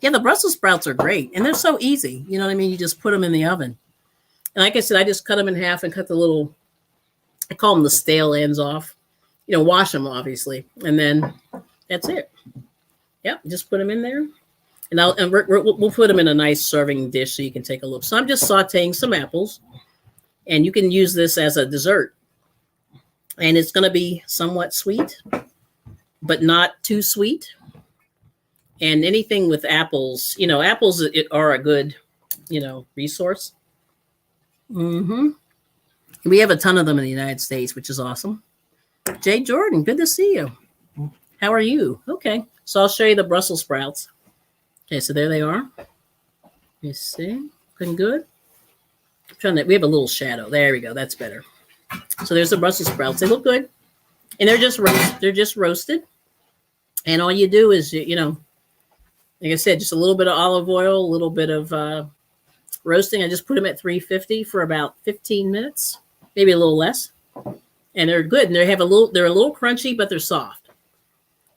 Yeah, the Brussels sprouts are great. And they're so easy. You know what I mean? You just put them in the oven. And like I said, I just cut them in half and cut the little, I call them the stale ends off. Wash them, obviously. And then that's it. Yep, just put them in there. And we'll put them in a nice serving dish so you can take a look. So I'm just sauteing some apples. And you can use this as a dessert. And it's going to be somewhat sweet, but not too sweet. And anything with apples, apples are a good, resource. We have a ton of them in the United States, which is awesome. Jay Jordan, good to see you. How are you? Okay, so I'll show you the Brussels sprouts. Okay, so there they are. You see, looking good. We have a little shadow. There we go. That's better. So there's the Brussels sprouts. They look good, and they're just roasted. And all you do is like I said, just a little bit of olive oil, a little bit of roasting. I just put them at 350 for about 15 minutes, maybe a little less. And they're good. And they're a little crunchy, but they're soft.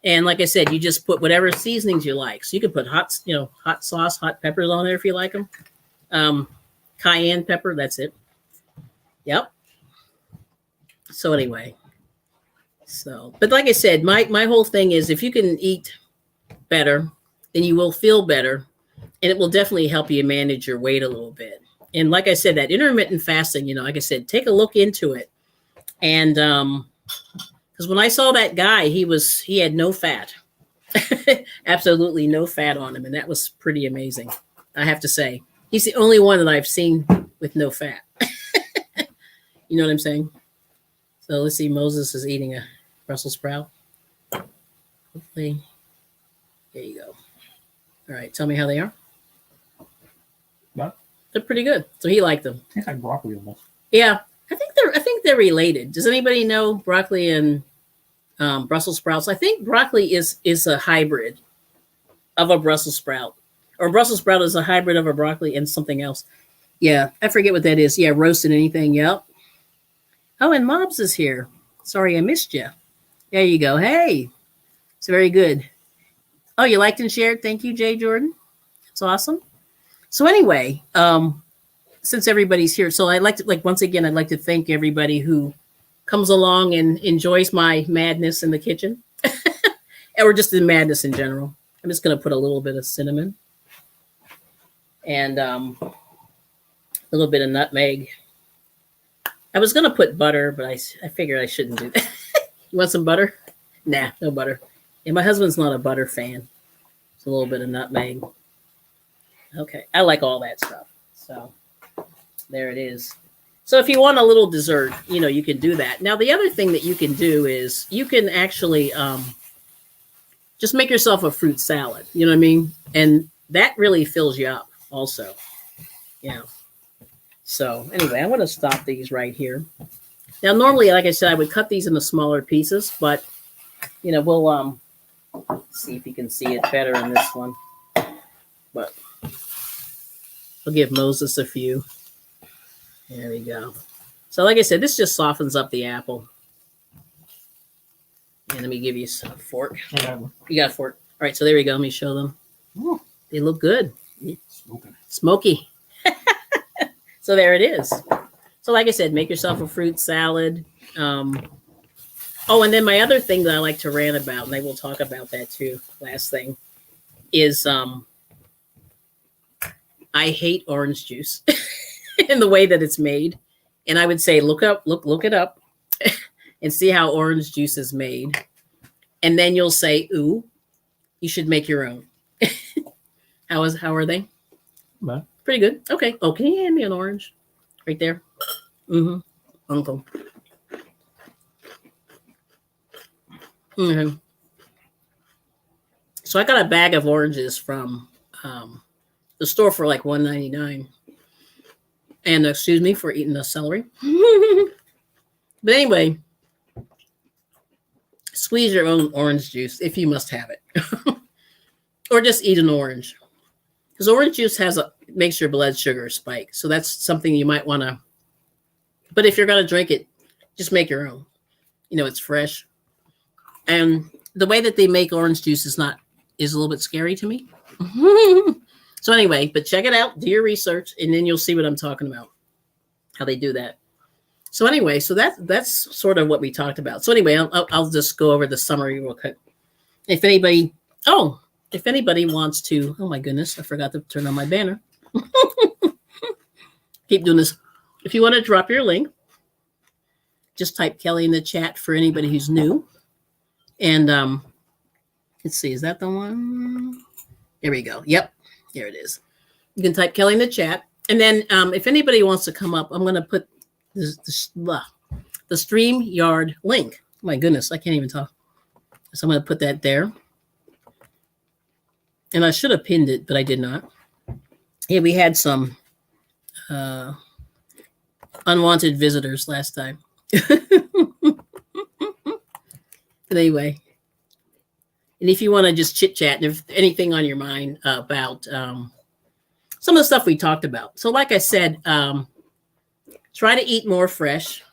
And like I said, you just put whatever seasonings you like. So you can put hot sauce, hot peppers on there if you like them. Cayenne pepper, that's it. Yep. So anyway, but like I said, my whole thing is if you can eat better, then you will feel better, and it will definitely help you manage your weight a little bit. And like I said, that intermittent fasting, like I said, take a look into it. And because when I saw that guy, he had no fat, absolutely no fat on him, and that was pretty amazing. I have to say, he's the only one that I've seen with no fat. You know what I'm saying? So let's see. Moses is eating a Brussels sprout. Hopefully, there you go. All right, tell me how they are. What? They're pretty good. So he liked them. Tastes like broccoli almost. Yeah, I think they're related. Does anybody know broccoli and Brussels sprouts? I think broccoli is a hybrid of a Brussels sprout, or Brussels sprout is a hybrid of a broccoli and something else. Yeah, I forget what that is. Yeah, roasted anything. Yep. Oh, and Mobs is here. Sorry I missed you. There you go. Hey, it's very good. Oh, you liked and shared. Thank you, Jay Jordan. It's awesome. So anyway, since everybody's here, so I'd like to once again, I'd like to thank everybody who comes along and enjoys my madness in the kitchen, or just the madness in general. I'm just gonna put a little bit of cinnamon and a little bit of nutmeg. I was gonna put butter, but I figured I shouldn't do that. You want some butter? Nah, no butter. Yeah, my husband's not a butter fan. It's a little bit of nutmeg. Okay, I like all that stuff. So there it is. So if you want a little dessert, you can do that. Now, the other thing that you can do is you can actually just make yourself a fruit salad. You know what I mean? And that really fills you up also. Yeah. So anyway, I'm going to stop these right here. Now, normally, like I said, I would cut these into smaller pieces, but, we'll see if you can see it better in this one. But I'll give Moses a few. There we go. So like I said, this just softens up the apple. And let me give you a fork. Yeah. You got a fork. All right, so there we go. Let me show them. Ooh, they look good. Smoky. So there it is. So like I said, make yourself a fruit salad. Oh, and then my other thing that I like to rant about, and I will talk about that too, last thing, is I hate orange juice in the way that it's made. And I would say look it up and see how orange juice is made. And then you'll say, ooh, you should make your own. How are they? Well, pretty good. Okay. Oh, can you hand me an orange? Right there. Mm-hmm. Uncle. Mm-hmm. So I got a bag of oranges from the store for like $1.99. And excuse me for eating the celery. But anyway, squeeze your own orange juice if you must have it. Or just eat an orange. Because orange juice makes your blood sugar spike. So that's something you might want to. But if you're going to drink it, just make your own. It's fresh. And the way that they make orange juice is a little bit scary to me. So anyway, but check it out, do your research, and then you'll see what I'm talking about, how they do that. So anyway, so that's sort of what we talked about. So anyway, I'll just go over the summary real quick. If anybody wants to, oh my goodness, I forgot to turn on my banner. Keep doing this. If you want to drop your link, just type Kelly in the chat for anybody who's new. And let's see, is that the one? There we go. Yep. There it is. You can type Kelly in the chat. And then if anybody wants to come up, I'm going to put the StreamYard link. Oh my goodness, I can't even talk. So I'm going to put that there. And I should have pinned it, but I did not. Yeah, we had some unwanted visitors last time. But anyway. And if you want to just chit chat, and if anything on your mind about some of the stuff we talked about. So like I said, try to eat more fresh.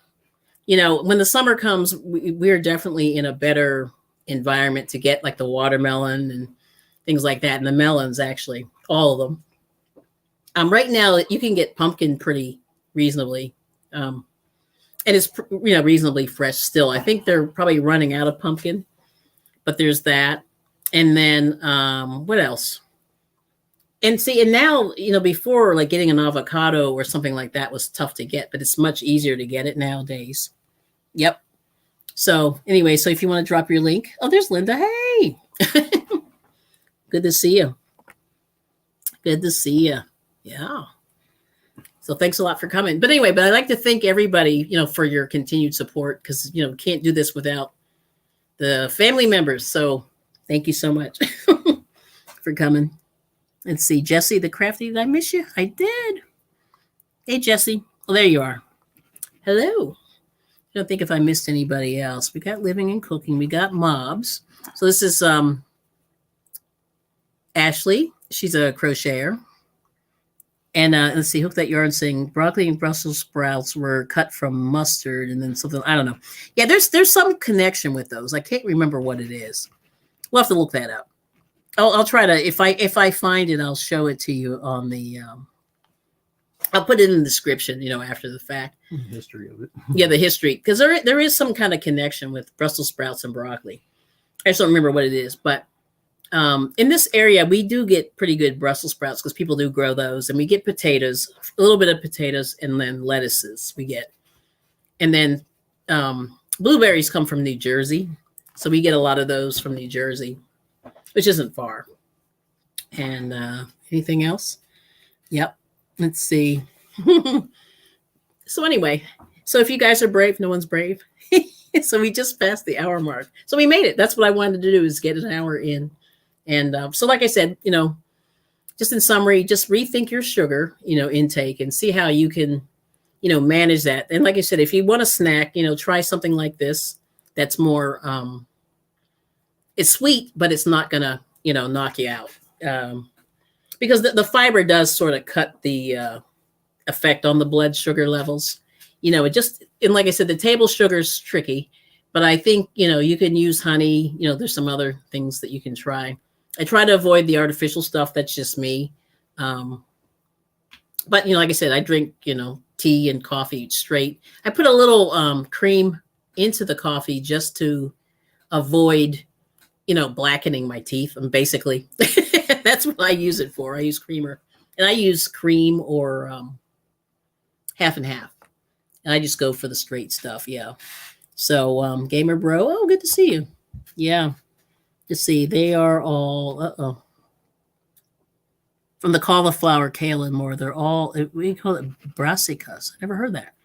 When the summer comes, we're definitely in a better environment to get like the watermelon and things like that. And the melons, actually, all of them. Right now, you can get pumpkin pretty reasonably. And it's, reasonably fresh still. I think they're probably running out of pumpkin. But there's that. And then what else? And see, and now, before like getting an avocado or something like that was tough to get, but it's much easier to get it nowadays. Yep. So anyway, so if you want to drop your link. Oh, there's Linda. Hey. Good to see you. Good to see you. Yeah. So thanks a lot for coming. But anyway, I'd like to thank everybody, for your continued support because, we can't do this without the family members. So thank you so much for coming. Let's see, Jesse the Crafty, did I miss you? I did. Hey, Jesse. Well, there you are. Hello. I don't think if I missed anybody else. We got Living and Cooking. We got Mobs. So this is Ashley. She's a crocheter. And let's see, hook that yarn saying broccoli and Brussels sprouts were cut from mustard and then something. I don't know. Yeah, there's some connection with those. I can't remember what it is. We'll have to look that up. I'll try to if I find it, I'll show it to you on the. I'll put it in the description, after the fact. History of it. Yeah, the history, because there is some kind of connection with Brussels sprouts and broccoli. I just don't remember what it is, but in this area, we do get pretty good Brussels sprouts because people do grow those, and we get potatoes, a little bit of potatoes, and then lettuces we get, and then blueberries come from New Jersey, so we get a lot of those from New Jersey, which isn't far. And anything else? Yep. Let's see. So anyway, so if you guys are brave, no one's brave. So we just passed the hour mark. So we made it. That's what I wanted to do, is get an hour in. And so like I said, just in summary, just rethink your sugar, intake and see how you can, manage that. And like I said, if you want a snack, try something like this. That's more, it's sweet, but it's not going to, knock you out. Because the fiber does sort of cut the effect on the blood sugar levels. And like I said, the table sugar is tricky, but I think, you can use honey. There's some other things that you can try. I try to avoid the artificial stuff. That's just me. But, like I said, I drink, tea and coffee straight. I put a little cream into the coffee just to avoid, blackening my teeth. And basically, that's what I use it for. I use creamer. And I use cream or half and half. And I just go for the straight stuff. Yeah. So, Gamer Bro, oh, good to see you. Yeah. Let's see. They are all, from the cauliflower, kale, and more. They're all, we call it brassicas. I never heard that.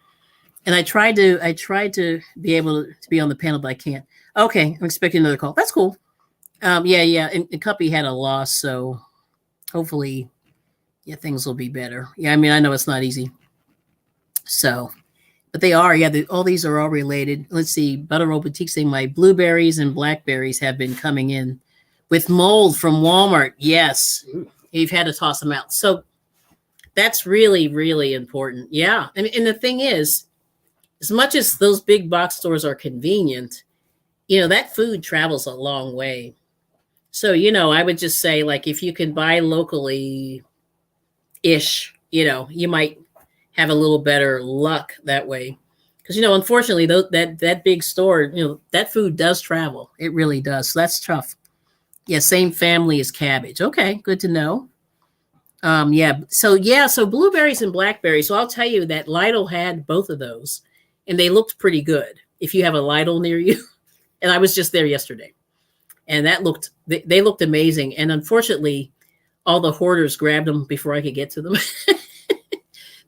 And I tried to be able to be on the panel, but I can't. Okay. I'm expecting another call. That's cool. Yeah. And Cuppy had a loss. So hopefully, yeah, things will be better. Yeah. I mean, I know it's not easy. So, but they are, yeah, all these are all related. Let's see, Butter Roll Boutique saying my blueberries and blackberries have been coming in with mold from Walmart. Yes, you've had to toss them out. So that's really, really important. Yeah. And the thing is, as much as those big box stores are convenient, that food travels a long way. So, I would just say, like, if you can buy locally-ish, you might have a little better luck that way. Because, unfortunately, that big store, that food does travel. It really does. So that's tough. Yeah, same family as cabbage. Okay, good to know. So blueberries and blackberries. So I'll tell you that Lidl had both of those, and they looked pretty good if you have a Lidl near you. And I was just there yesterday. And they looked amazing. And unfortunately, all the hoarders grabbed them before I could get to them.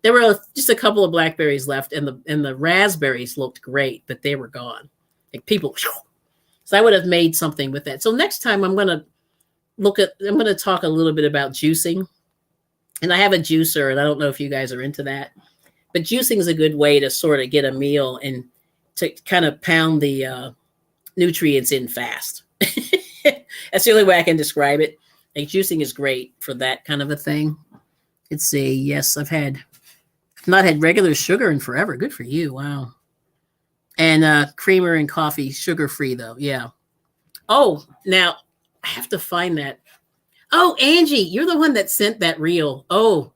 There were just a couple of blackberries left, and the raspberries looked great, but they were gone. Like people, so I would have made something with that. So next time I'm going to talk a little bit about juicing, and I have a juicer, and I don't know if you guys are into that, but juicing is a good way to sort of get a meal and to kind of pound the nutrients in fast. That's the only way I can describe it. Like juicing is great for that kind of a thing. Let's see. Yes, I've not had regular sugar in forever. Good for you. Wow. And creamer and coffee, sugar-free though. Yeah. Oh, now I have to find that. Oh, Angie, you're the one that sent that reel. Oh,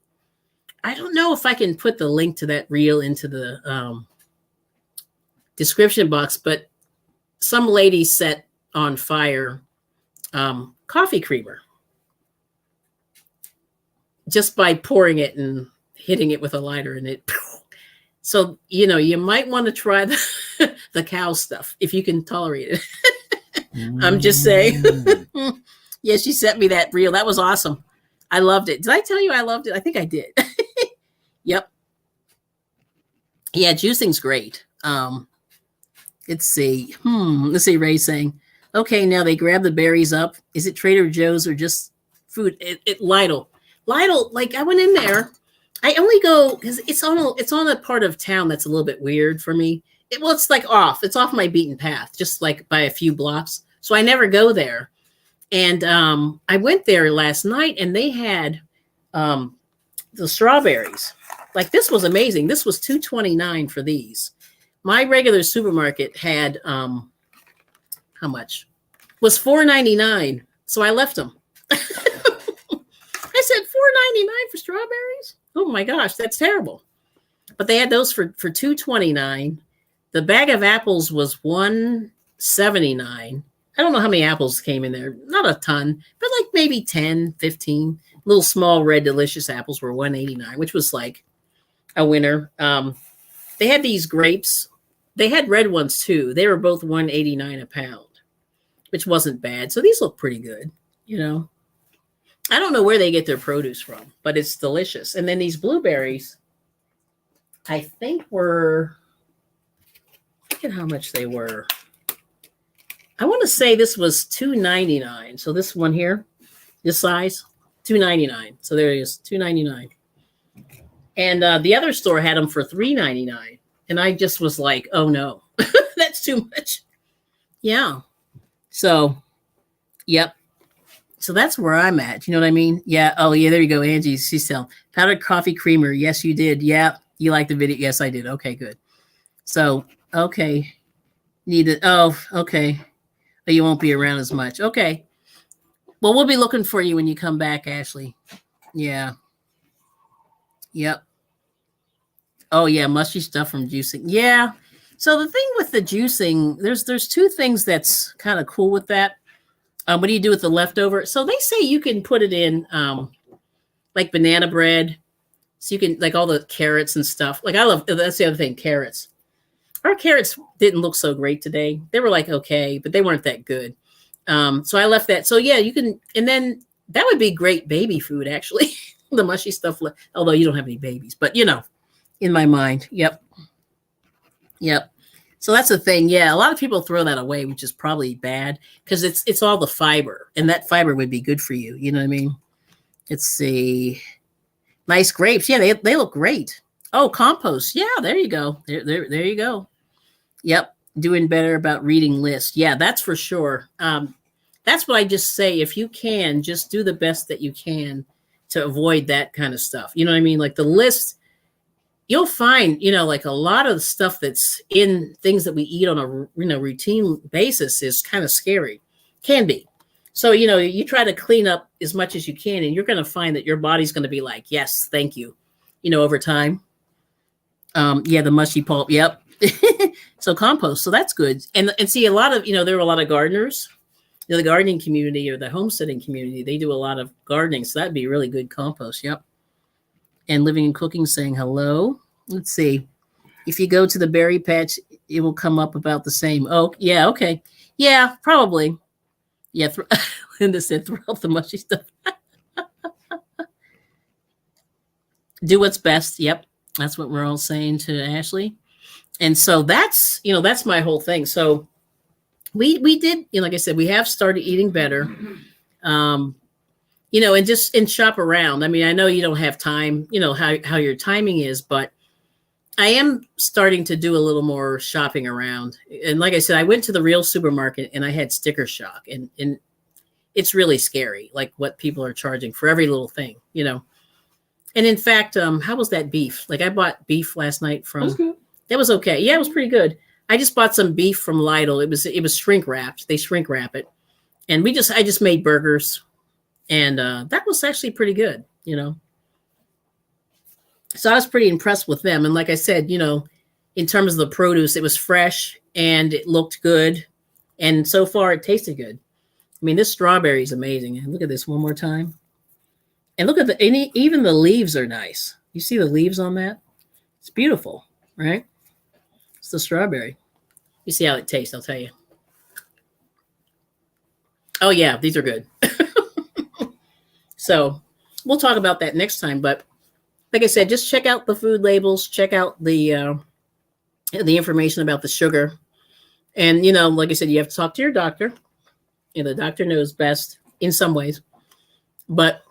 I don't know if I can put the link to that reel into the description box, but some lady set on fire coffee creamer just by pouring it and hitting it with a lighter, and it. So, you might want to try the cow stuff if you can tolerate it. I'm just saying. Yeah, she sent me that reel. That was awesome. I loved it. Did I tell you I loved it? I think I did. Yep. Yeah, juicing's great. Let's see. Let's see, Ray's saying, okay, now they grab the berries up. Is it Trader Joe's or just food? Lidl. Lidl, like I went in there. I only go because it's on a part of town that's a little bit weird for me. It's like off. It's off my beaten path, just like by a few blocks. So I never go there. And I went there last night, and they had the strawberries. Like this was amazing. This was $2.29 for these. My regular supermarket had how much? Was $4.99. So I left them. I said $4.99 for strawberries? Oh my gosh, that's terrible. But they had those for $2.29. The bag of apples was $1.79. I don't know how many apples came in there. Not a ton, but like maybe 10, 15. Little small red delicious apples were $1.89, which was like a winner. They had these grapes. They had red ones too. They were both $1.89 a pound, which wasn't bad. So these look pretty good, you know. I don't know where they get their produce from, but it's delicious. And then these blueberries, I think were, look at how much they were. I want to say this was $2.99. So this one here, this size, $2.99. So there it is, $2.99. And the other store had them for $3.99. And I just was like, oh no, that's too much. Yeah. So, yep. So that's where I'm at. You know what I mean? Yeah. Oh, yeah. There you go. Angie, she's selling powdered coffee creamer. Yes, you did. Yeah. You liked the video? Yes, I did. Okay, good. So, okay. Need it. Oh, okay. But you won't be around as much. Okay. Well, we'll be looking for you when you come back, Ashley. Yeah. Yep. Oh, yeah. Mushy stuff from juicing. Yeah. So the thing with the juicing, there's two things that's kind of cool with that. What do you do with the leftover? So they say you can put it in like banana bread. So you can, like all the carrots and stuff. Like I love, that's the other thing, carrots. Our carrots didn't look so great today. They were like, okay, but they weren't that good. So I left that. So yeah, you can, and then that would be great baby food, actually. The mushy stuff, although you don't have any babies, but you know, in my mind. Yep. Yep. So that's the thing. Yeah, a lot of people throw that away, which is probably bad because it's all the fiber, and that fiber would be good for you. You know what I mean? Let's see. Nice grapes. Yeah, they look great. Oh, compost. Yeah, there you go. There you go. Yep. Doing better about reading lists. Yeah, that's for sure. That's what I just say. If you can, just do the best that you can to avoid that kind of stuff. You know what I mean? Like the list, you'll find, you know, like a lot of the stuff that's in things that we eat on a, you know, routine basis is kind of scary. Can be. So, you know, you try to clean up as much as you can, and you're going to find that your body's going to be like, yes, thank you, you know, over time. Yeah, the mushy pulp. Yep. So compost. So that's good. And see, a lot of, you know, there are a lot of gardeners, you know, the gardening community or the homesteading community, they do a lot of gardening. So that'd be really good compost. Yep. And Living and Cooking saying hello. Let's see. If you go to the berry patch, it will come up about the same. Oh, yeah. Okay. Yeah, probably. Yeah. Linda said, throw out the mushy stuff. Do what's best. Yep. That's what we're all saying to Ashley. And so that's, you know, that's my whole thing. So we did, you know, like I said, we have started eating better. You know, and shop around. I mean, I know you don't have time, you know, how your timing is, but I am starting to do a little more shopping around. And like I said, I went to the real supermarket and I had sticker shock, and it's really scary, like what people are charging for every little thing, you know. And in fact, how was that beef? Like I bought beef last night from, that was okay. Yeah, it was pretty good. I just bought some beef from Lidl. It was shrink wrapped. They shrink wrap it. And I just made burgers. And that was actually pretty good, you know. So I was pretty impressed with them. And like I said, you know, in terms of the produce, it was fresh and it looked good. And so far it tasted good. I mean, this strawberry is amazing. And look at this one more time. And look at even the leaves are nice. You see the leaves on that? It's beautiful, right? It's the strawberry. You see how it tastes, I'll tell you. Oh yeah, these are good. So we'll talk about that next time. But like I said, just check out the food labels, check out the information about the sugar. And, you know, like I said, you have to talk to your doctor. You know, the doctor knows best in some ways. But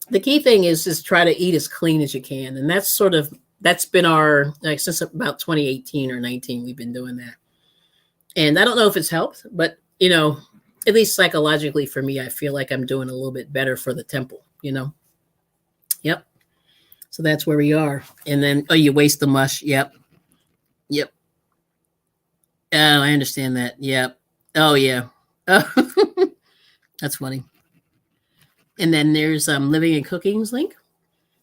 the key thing is try to eat as clean as you can. And that's been our, like since about 2018 or 19, we've been doing that. And I don't know if it's helped, but, you know, at least psychologically for me, I feel like I'm doing a little bit better for the temple, you know? Yep. So that's where we are. And then, oh, you waste the mush. Yep. Yep. Oh, I understand that. Yep. Oh, yeah. Oh, that's funny. And then there's Living and Cooking's link.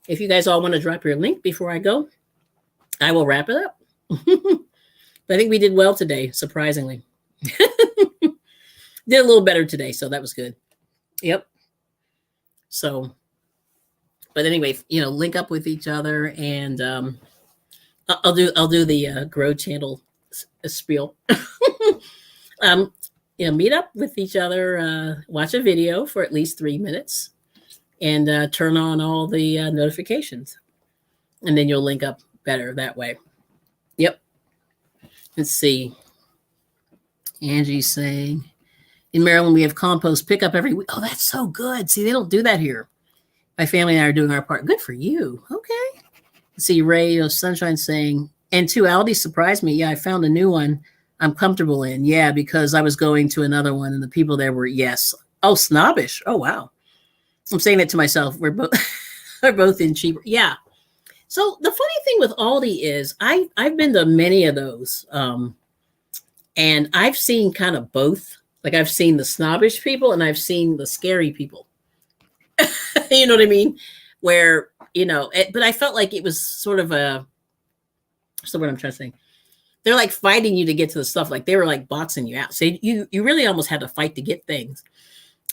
If you guys all want to drop your link before I go, I will wrap it up. But I think we did well today, surprisingly. Did a little better today, so that was good. Yep. So, but anyway, link up with each other, and I'll do the Grow Channel spiel. Meet up with each other, watch a video for at least 3 minutes, and turn on all the notifications, and then you'll link up better that way. Yep. Let's see. Angie's saying, in Maryland, we have compost pickup every week. Oh, that's so good. See, they don't do that here. My family and I are doing our part. Good for you. Okay. Let's see, Ray Sunshine saying, and two, Aldi surprised me. Yeah, I found a new one I'm comfortable in. Yeah, because I was going to another one and the people there were, yes. Oh, snobbish. Oh, wow. I'm saying that to myself. We're both in cheaper. Yeah. So the funny thing with Aldi is I've been to many of those. And I've seen kind of both. Like I've seen the snobbish people and I've seen the scary people. You know what I mean? Where, but I felt like it was sort of so what I'm trying to say. They're like fighting you to get to the stuff. Like they were like boxing you out. So you really almost had to fight to get things.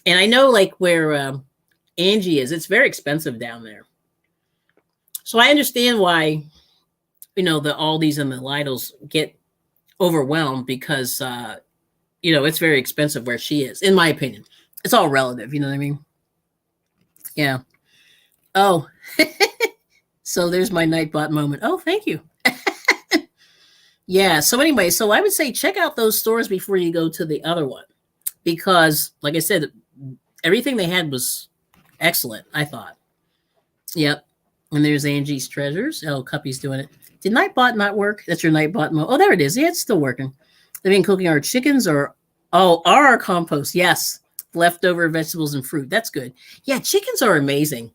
And I know like where Angie is, it's very expensive down there. So I understand why, the Aldis and the Lidls get overwhelmed because, it's very expensive where she is, in my opinion. It's all relative. You know what I mean? Yeah. Oh, so there's my Nightbot moment. Oh, thank you. Yeah. So anyway, so I would say check out those stores before you go to the other one, because like I said, everything they had was excellent, I thought. Yep. And there's Angie's Treasures. Oh, Cuppy's doing it. Did Nightbot not work? That's your Nightbot mode. Oh, there it is. Yeah, it's still working. They've been cooking our chickens are our compost. Yes. Leftover vegetables and fruit. That's good. Yeah, chickens are amazing.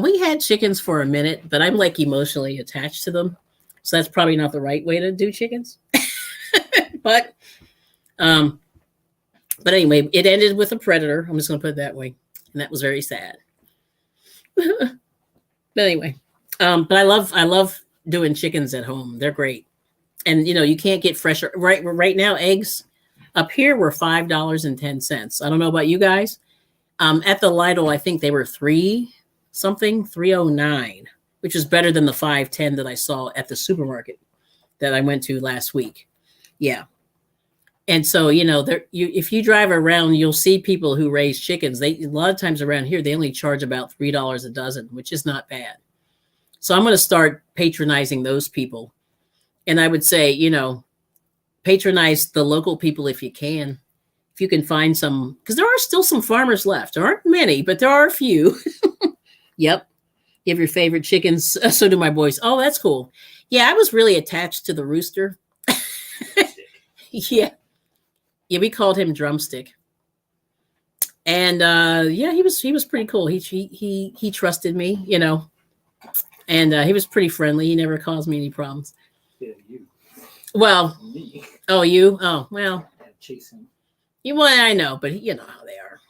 We had chickens for a minute, but I'm like emotionally attached to them. So that's probably not the right way to do chickens. But anyway, it ended with a predator. I'm just going to put it that way. And that was very sad. But anyway, but I love doing chickens at home. They're great. And, you can't get fresher. Right now, eggs up here were $5.10. I don't know about you guys. At the Lidl, I think they were $3.09, which is better than the $5.10 that I saw at the supermarket that I went to last week. Yeah. And so, if you drive around, you'll see people who raise chickens. A lot of times around here, they only charge about $3 a dozen, which is not bad. So I'm going to start patronizing those people. And I would say, patronize the local people if you can. If you can find some, because there are still some farmers left. There aren't many, but there are a few. Yep. You have your favorite chickens. So do my boys. Oh, that's cool. Yeah, I was really attached to the rooster. Yeah. Yeah, we called him Drumstick. And yeah, he was pretty cool. He trusted me, and he was pretty friendly. He never caused me any problems. Yeah, you. Well, Me. oh, you? Oh, well. Chase him. I know, but you know how they are.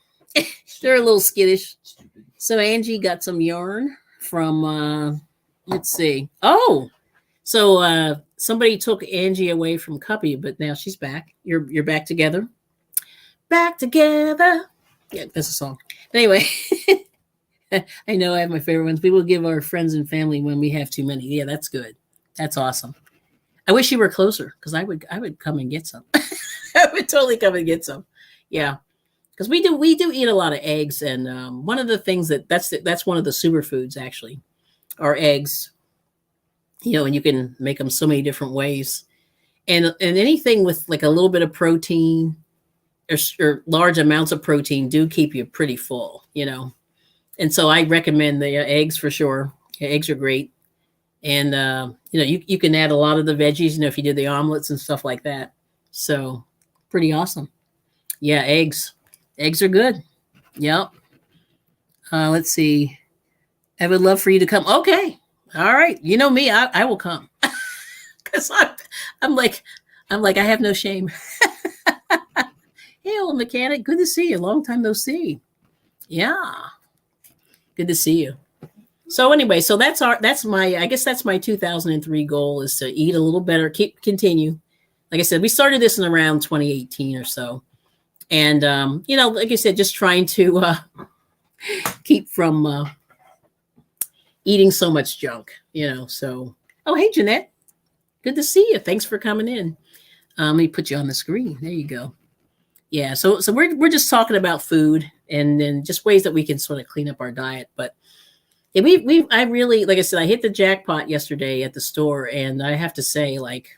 They're a little skittish. Stupid. So Angie got some yarn from, let's see. Oh, so somebody took Angie away from Cuppy, but now she's back. You're back together. Back together. Yeah, that's a song. But anyway, I know I have my favorite ones. We will give our friends and family when we have too many. Yeah, that's good. That's awesome. I wish you were closer because I would come and get some. I would totally come and get some. Yeah, because we do eat a lot of eggs, and one of the things that's one of the superfoods actually, are eggs. And you can make them so many different ways, and anything with like a little bit of protein or large amounts of protein do keep you pretty full. And so I recommend the eggs for sure. Yeah, eggs are great. And, you can add a lot of the veggies, if you do the omelets and stuff like that. So pretty awesome. Yeah, eggs. Eggs are good. Yep. Let's see. I would love for you to come. Okay. All right. You know me, I will come. Because I'm like, I have no shame. Hey, old mechanic, good to see you. Long time no see. Yeah, good to see you. So anyway, so that's my I guess that's my 2003 goal is to eat a little better, continue. Like I said, we started this in around 2018 or so, and like I said, just trying to keep from eating so much junk. So oh hey Jeanette, good to see you. Thanks for coming in. Let me put you on the screen. There you go. Yeah, so we're just talking about food and then just ways that we can sort of clean up our diet. But yeah, I really, like I said, I hit the jackpot yesterday at the store, and I have to say, like,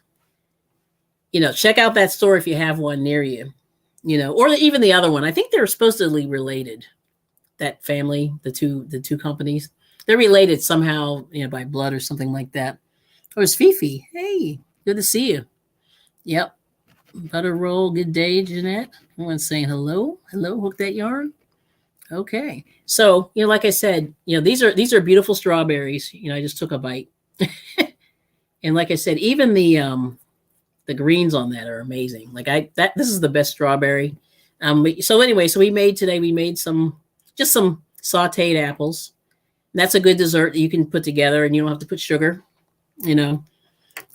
check out that store if you have one near you, or even the other one. I think they're supposedly related. That family, the two companies, they're related somehow, by blood or something like that. Oh, it's Fifi. Hey, good to see you. Yep. Butter roll, good day, Jeanette. Everyone's saying hello. Hello, hook that yarn. Okay. So, like I said, these are beautiful strawberries. I just took a bite. And like I said, even the greens on that are amazing. This is the best strawberry. So anyway, we made some sauteed apples. And that's a good dessert that you can put together and you don't have to put sugar, And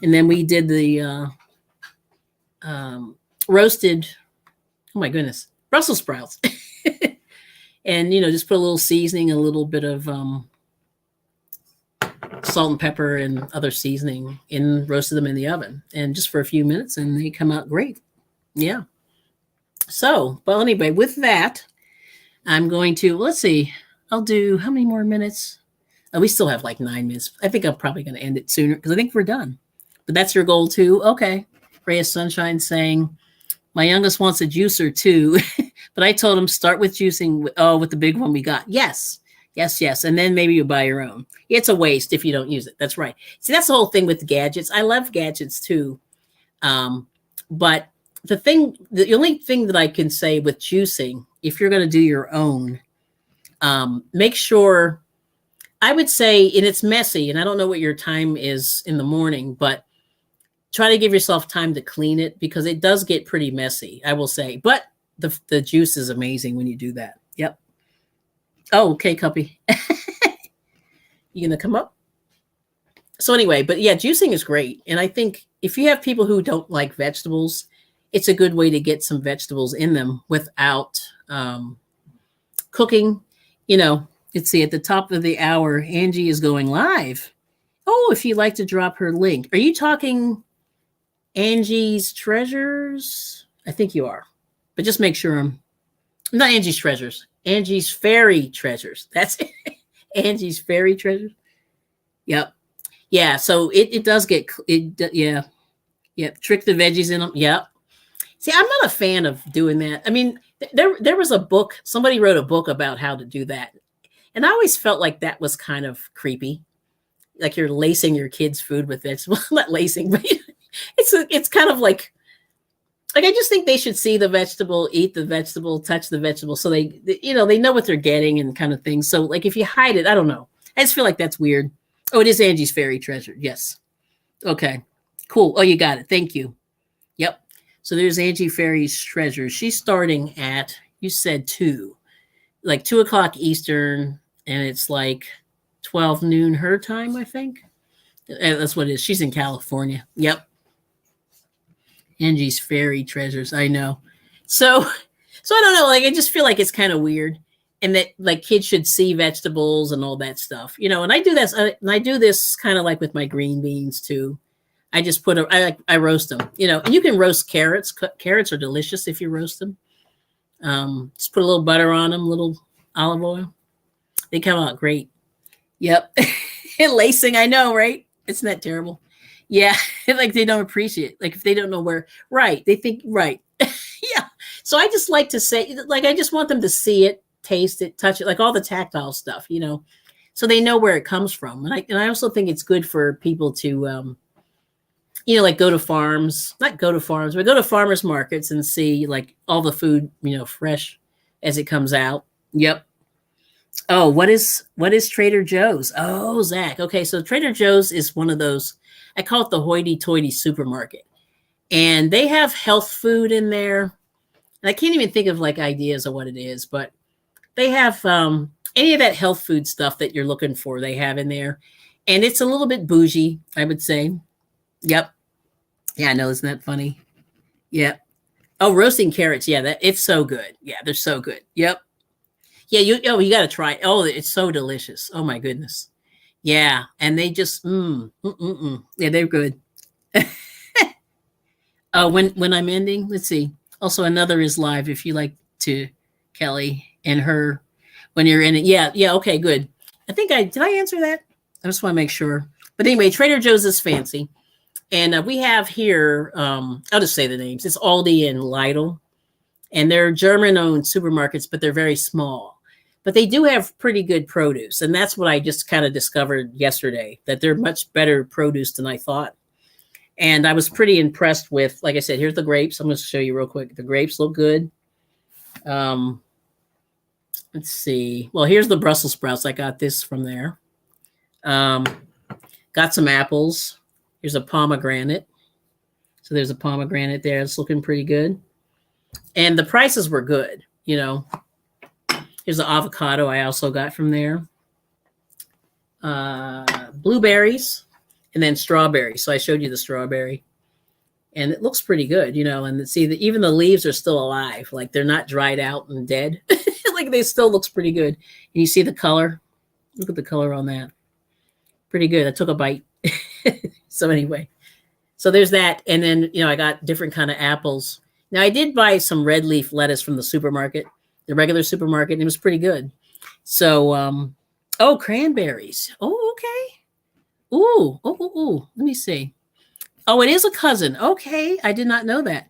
then we did the roasted, oh my goodness, Brussels sprouts. And, just put a little seasoning, a little bit of salt and pepper and other seasoning and roasted them in the oven. And just for a few minutes and they come out great. Yeah. So, well, anyway, with that, I'm going to, let's see, I'll do how many more minutes? Oh, we still have like 9 minutes. I think I'm probably going to end it sooner because I think we're done. But that's your goal too. Okay. Ray of Sunshine saying, my youngest wants a juicer too, but I told him start with juicing with the big one we got. Yes. And then maybe you buy your own. It's a waste if you don't use it. That's right. See, that's the whole thing with gadgets. I love gadgets too. But the only thing that I can say with juicing, if you're going to do your own, make sure, I would say, and it's messy, and I don't know what your time is in the morning, but try to give yourself time to clean it because it does get pretty messy, I will say. But the juice is amazing when you do that. Yep. Oh, okay, Cuppy. You gonna come up? So anyway, but yeah, juicing is great. And I think if you have people who don't like vegetables, it's a good way to get some vegetables in them without cooking. Let's see, at the top of the hour, Angie is going live. Oh, if you'd like to drop her link. Are you talking Angie's Treasures? I think you are. But just make sure I'm not Angie's Treasures. Angie's Fairy Treasures. That's it. Angie's Fairy Treasures. Yep. Yeah, so it does get yeah. Yep, trick the veggies in them. Yep. See, I'm not a fan of doing that. I mean, there was a book, somebody wrote a book about how to do that. And I always felt like that was kind of creepy. Like you're lacing your kids' food with vegetables. Not lacing, but it's kind of like I just think they should see the vegetable, eat the vegetable, touch the vegetable, so they know what they're getting and kind of thing. So like if you hide it, I don't know. I just feel like that's weird. Oh, it is Angie's Fairy Treasure. Yes. Okay. Cool. Oh, you got it. Thank you. Yep. So there's Angie Fairy's Treasure. She's starting at, you said 2 o'clock Eastern, and it's like 12 noon her time, I think. That's what it is. She's in California. Yep. Angie's Fairy Treasures. I know. So I don't know. Like, I just feel like it's kind of weird, and that like kids should see vegetables and all that stuff, And I do this. And I do this kind of like with my green beans too. I just I roast them, and you can roast carrots. Carrots are delicious if you roast them. Just put a little butter on them, a little olive oil. They come out great. Yep. And lacing, I know, right? Isn't that terrible? Yeah. Like they don't appreciate it. Like if they don't know where, right. They think, right. Yeah. So I just like to say, like, I just want them to see it, taste it, touch it, like all the tactile stuff, so they know where it comes from. And I also think it's good for people to, like go to farms, not go to farms, but go to farmers markets and see like all the food, fresh as it comes out. Yep. Oh, what is Trader Joe's? Oh, Zach. Okay, so Trader Joe's is one of those. I call it the hoity-toity supermarket, and they have health food in there. And I can't even think of like ideas of what it is, but they have any of that health food stuff that you're looking for. They have in there, and it's a little bit bougie, I would say. Yep. Yeah, I know. Isn't that funny? Yep. Oh, roasting carrots. Yeah, that it's so good. Yeah, they're so good. Yep. Yeah, you got to try it. Oh, it's so delicious. Oh my goodness. Yeah, and they just yeah, they're good. When I'm ending, let's see. Also, another is live if you like to, Kelly and her when you're in it. Yeah, yeah. Okay, good. I think I did. I answer that. I just want to make sure. But anyway, Trader Joe's is fancy, and we have here. I'll just say the names. It's Aldi and Lidl, and they're German-owned supermarkets, but they're very small. But they do have pretty good produce, and that's what I just kind of discovered yesterday. That they're much better produce than I thought. And I was pretty impressed with, like I said, here's the grapes. I'm going to show you real quick. The grapes look good. Let's see. Well, here's the Brussels sprouts. I got this from there. Got some apples. Here's a pomegranate. So there's a pomegranate there. It's looking pretty good. And the prices were good, you know. Here's the avocado I also got from there. Blueberries. And then strawberry. So I showed you the strawberry. And it looks pretty good, you know. And see, even the leaves are still alive. Like they're not dried out and dead. Like they still looks pretty good. And you see the color? Look at the color on that. Pretty good. I took a bite. So anyway. So there's that. And then, you know, I got different kind of apples. Now I did buy some red leaf lettuce from the supermarket. The regular supermarket. And it was pretty good. So, oh, cranberries. Oh, okay. Ooh. Let me see. Oh, it is a cousin. Okay. I did not know that.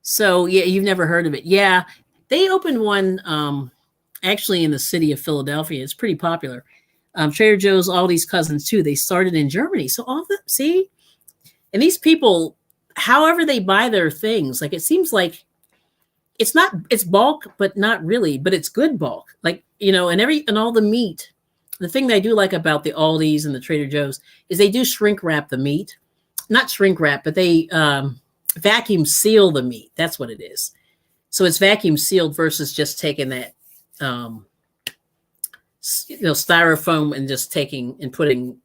So, yeah, you've never heard of it. Yeah. They opened one actually in the city of Philadelphia. It's pretty popular. Trader Joe's, all these cousins too. They started in Germany. So all the see, and these people, however they buy their things, like it seems like it's bulk, but not really, but it's good bulk. Like, you know, and all the meat. The thing that I do like about the Aldi's and the Trader Joe's is they do shrink wrap the meat. Not shrink wrap, but they vacuum seal the meat. That's what it is. So it's vacuum sealed versus just taking that, styrofoam and just taking and putting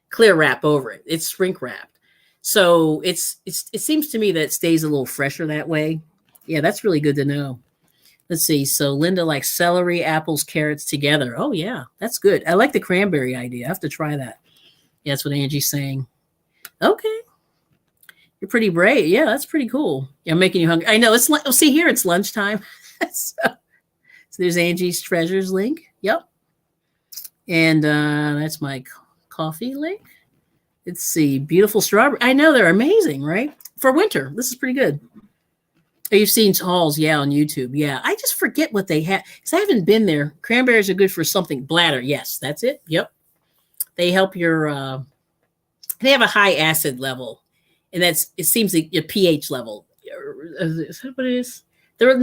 clear wrap over it. It's shrink wrapped. So it seems to me that it stays a little fresher that way. Yeah, that's really good to know. Let's see. So Linda likes celery, apples, carrots together. Oh, yeah, that's good. I like the cranberry idea. I have to try that. Yeah, that's what Angie's saying. Okay. You're pretty brave. Yeah, that's pretty cool. Yeah, I'm making you hungry. I know. See, here it's lunchtime. So there's Angie's Treasures link. Yep. And that's my coffee link. Let's see. Beautiful strawberry. I know they're amazing, right? For winter. This is pretty good. Oh, you've seen hauls, yeah, on YouTube. Yeah, I just forget what they have because I haven't been there. Cranberries are good for something. Bladder, yes, that's it. Yep, they help your. They have a high acid level, and it seems like your pH level. Is that what it is? They're a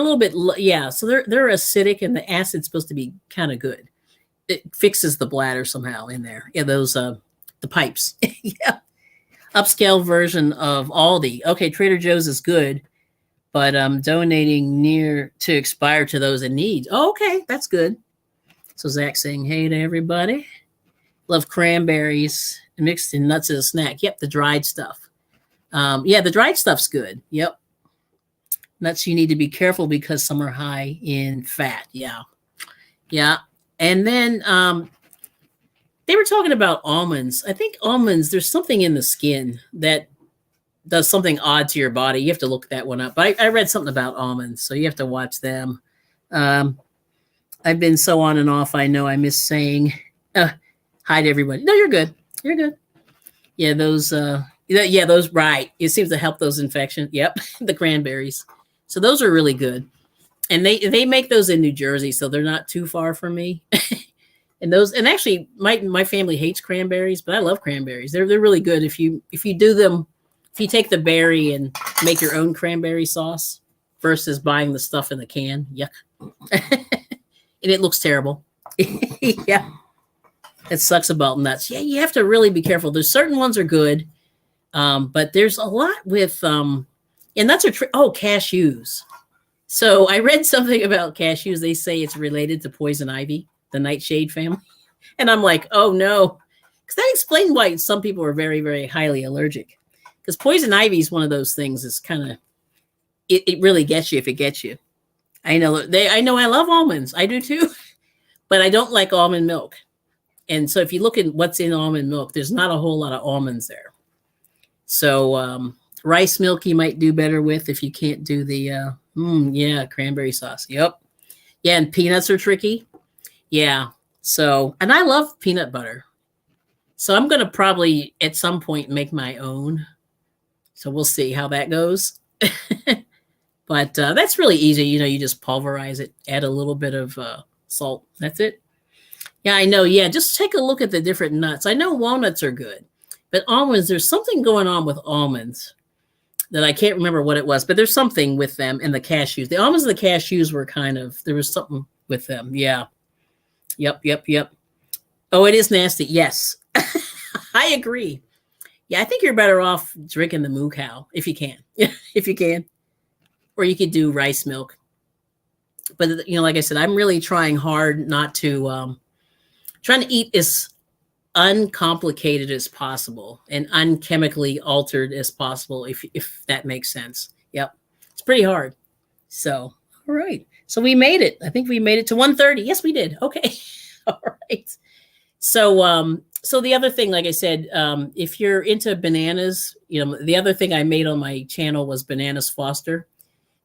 little bit yeah. So they're acidic, and the acid's supposed to be kind of good. It fixes the bladder somehow in there. Yeah, those the pipes. Yeah, upscale version of Aldi. Okay, Trader Joe's is good. But I'm donating near to expire to those in need. Oh, okay, that's good. So Zach saying, hey to everybody. Love cranberries mixed in nuts as a snack. Yep, the dried stuff. Yeah, the dried stuff's good. Yep. Nuts you need to be careful because some are high in fat. Yeah. Yeah. And then they were talking about almonds. I think almonds, there's something in the skin that does something odd to your body. You have to look that one up. But I read something about almonds, so you have to watch them. I've been so on and off. I know I miss saying hi to everybody. No, you're good. You're good. Yeah, those right. It seems to help those infections. Yep, the cranberries. So those are really good. And they make those in New Jersey, so they're not too far from me. And actually my family hates cranberries, but I love cranberries. They're really good if you do them. If you take the berry and make your own cranberry sauce versus buying the stuff in the can, yuck. and it looks terrible. Yeah, it sucks about nuts. Yeah, you have to really be careful. There's certain ones are good, but there's a lot with and nuts are cashews. So I read something about cashews. They say it's related to poison ivy, the nightshade family, and I'm like, oh no, because that explains why some people are very, very highly allergic. Because poison ivy is one of those things. It's kind of it really gets you if it gets you. I know I love almonds. I do too, but I don't like almond milk. And so if you look at what's in almond milk, there's not a whole lot of almonds there. So rice milk you might do better with if you can't do the cranberry sauce. Yep. Yeah, and peanuts are tricky. Yeah. So, and I love peanut butter. So I'm going to probably at some point make my own. So we'll see how that goes. But that's really easy. You just pulverize it, add a little bit of salt. That's it. Yeah, I know. Yeah, just take a look at the different nuts. I know walnuts are good, but almonds, there's something going on with almonds that I can't remember what it was, but there's something with them and the cashews. The almonds and the cashews were there was something with them. Yeah. Yep. Oh, it is nasty. Yes. I agree. Yeah, I think you're better off drinking the moo cow if you can. If you can. Or you could do rice milk. But, like I said, I'm really trying hard not to, trying to eat as uncomplicated as possible and unchemically altered as possible, if that makes sense. Yep. It's pretty hard. So, all right. So we made it. I think we made it to 1:30. Yes, we did. Okay. All right. So the other thing, like I said, if you're into bananas, the other thing I made on my channel was bananas Foster.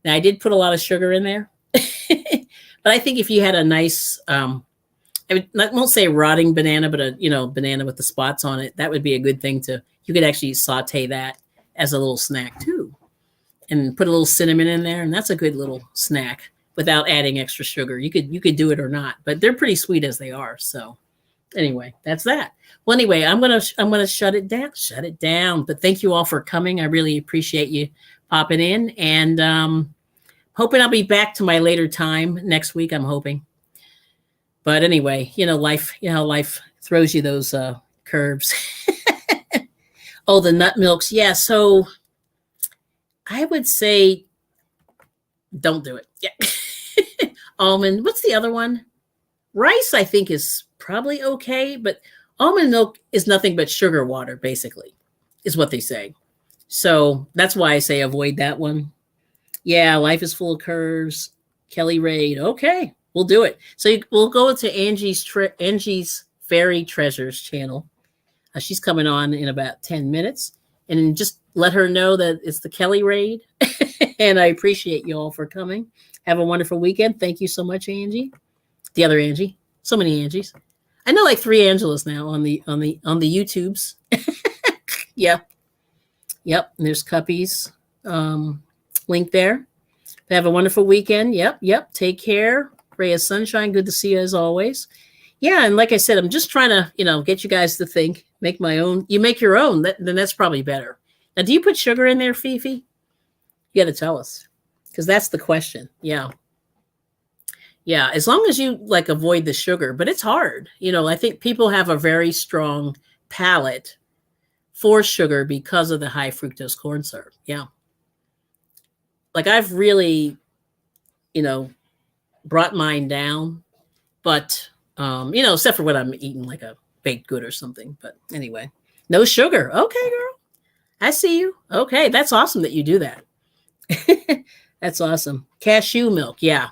Now I did put a lot of sugar in there, but I think if you had a nice, I won't say rotting banana, but a banana with the spots on it, that would be a good thing you could actually saute that as a little snack too, and put a little cinnamon in there, and that's a good little snack without adding extra sugar. You could do it or not, but they're pretty sweet as they are. So anyway, that's that. Well, anyway, I'm gonna shut it down. But thank you all for coming. I really appreciate you popping in, and hoping I'll be back to my later time next week. I'm hoping. But anyway, life, life throws you those curves. Oh, the nut milks. Yeah. So I would say don't do it. Yeah. Almond. What's the other one? Rice, I think, is probably okay, but almond milk is nothing but sugar water, basically, is what they say. So that's why I say avoid that one. Yeah, life is full of curves. Kelly Raid. Okay, we'll do it. So we'll go to Angie's Fairy Treasures channel. She's coming on in about 10 minutes. And just let her know that it's the Kelly Raid. And I appreciate you all for coming. Have a wonderful weekend. Thank you so much, Angie. The other Angie. So many Angies. I know like 3 Angelas now on the YouTubes. Yep. And there's Cuppies. Link there. Have a wonderful weekend. Yep. Take care. Ray of sunshine. Good to see you as always. Yeah, and like I said, I'm just trying to, get you guys to think, make my own. You make your own, then that's probably better. Now, do you put sugar in there, Fifi? You got to tell us, because that's the question. Yeah, as long as you avoid the sugar, but it's hard. I think people have a very strong palate for sugar because of the high fructose corn syrup. Yeah. I've really, brought mine down, but, except for when I'm eating like a baked good or something. But anyway, no sugar. Okay, girl. I see you. Okay. That's awesome that you do that. That's awesome. Cashew milk. Yeah.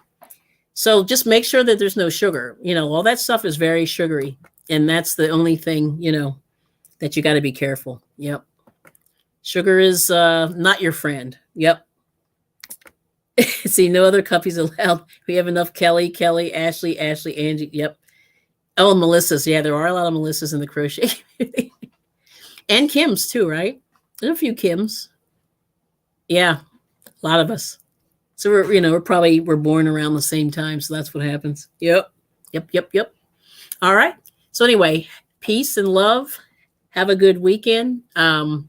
So just make sure that there's no sugar. All that stuff is very sugary. And that's the only thing, that you got to be careful. Yep. Sugar is not your friend. Yep. See, no other Cuppies allowed. We have enough Kelly, Ashley, Angie. Yep. Oh, Melissa's. Yeah, there are a lot of Melissa's in the crochet community. And Kim's too, right? There's a few Kims. Yeah, a lot of us. So we're born around the same time. So that's what happens. Yep. All right. So anyway, peace and love. Have a good weekend. And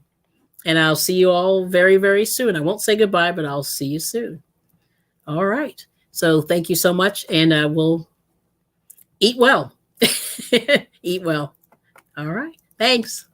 I'll see you all very, very soon. I won't say goodbye, but I'll see you soon. All right. So thank you so much. And we'll Eat well. Eat well. All right. Thanks.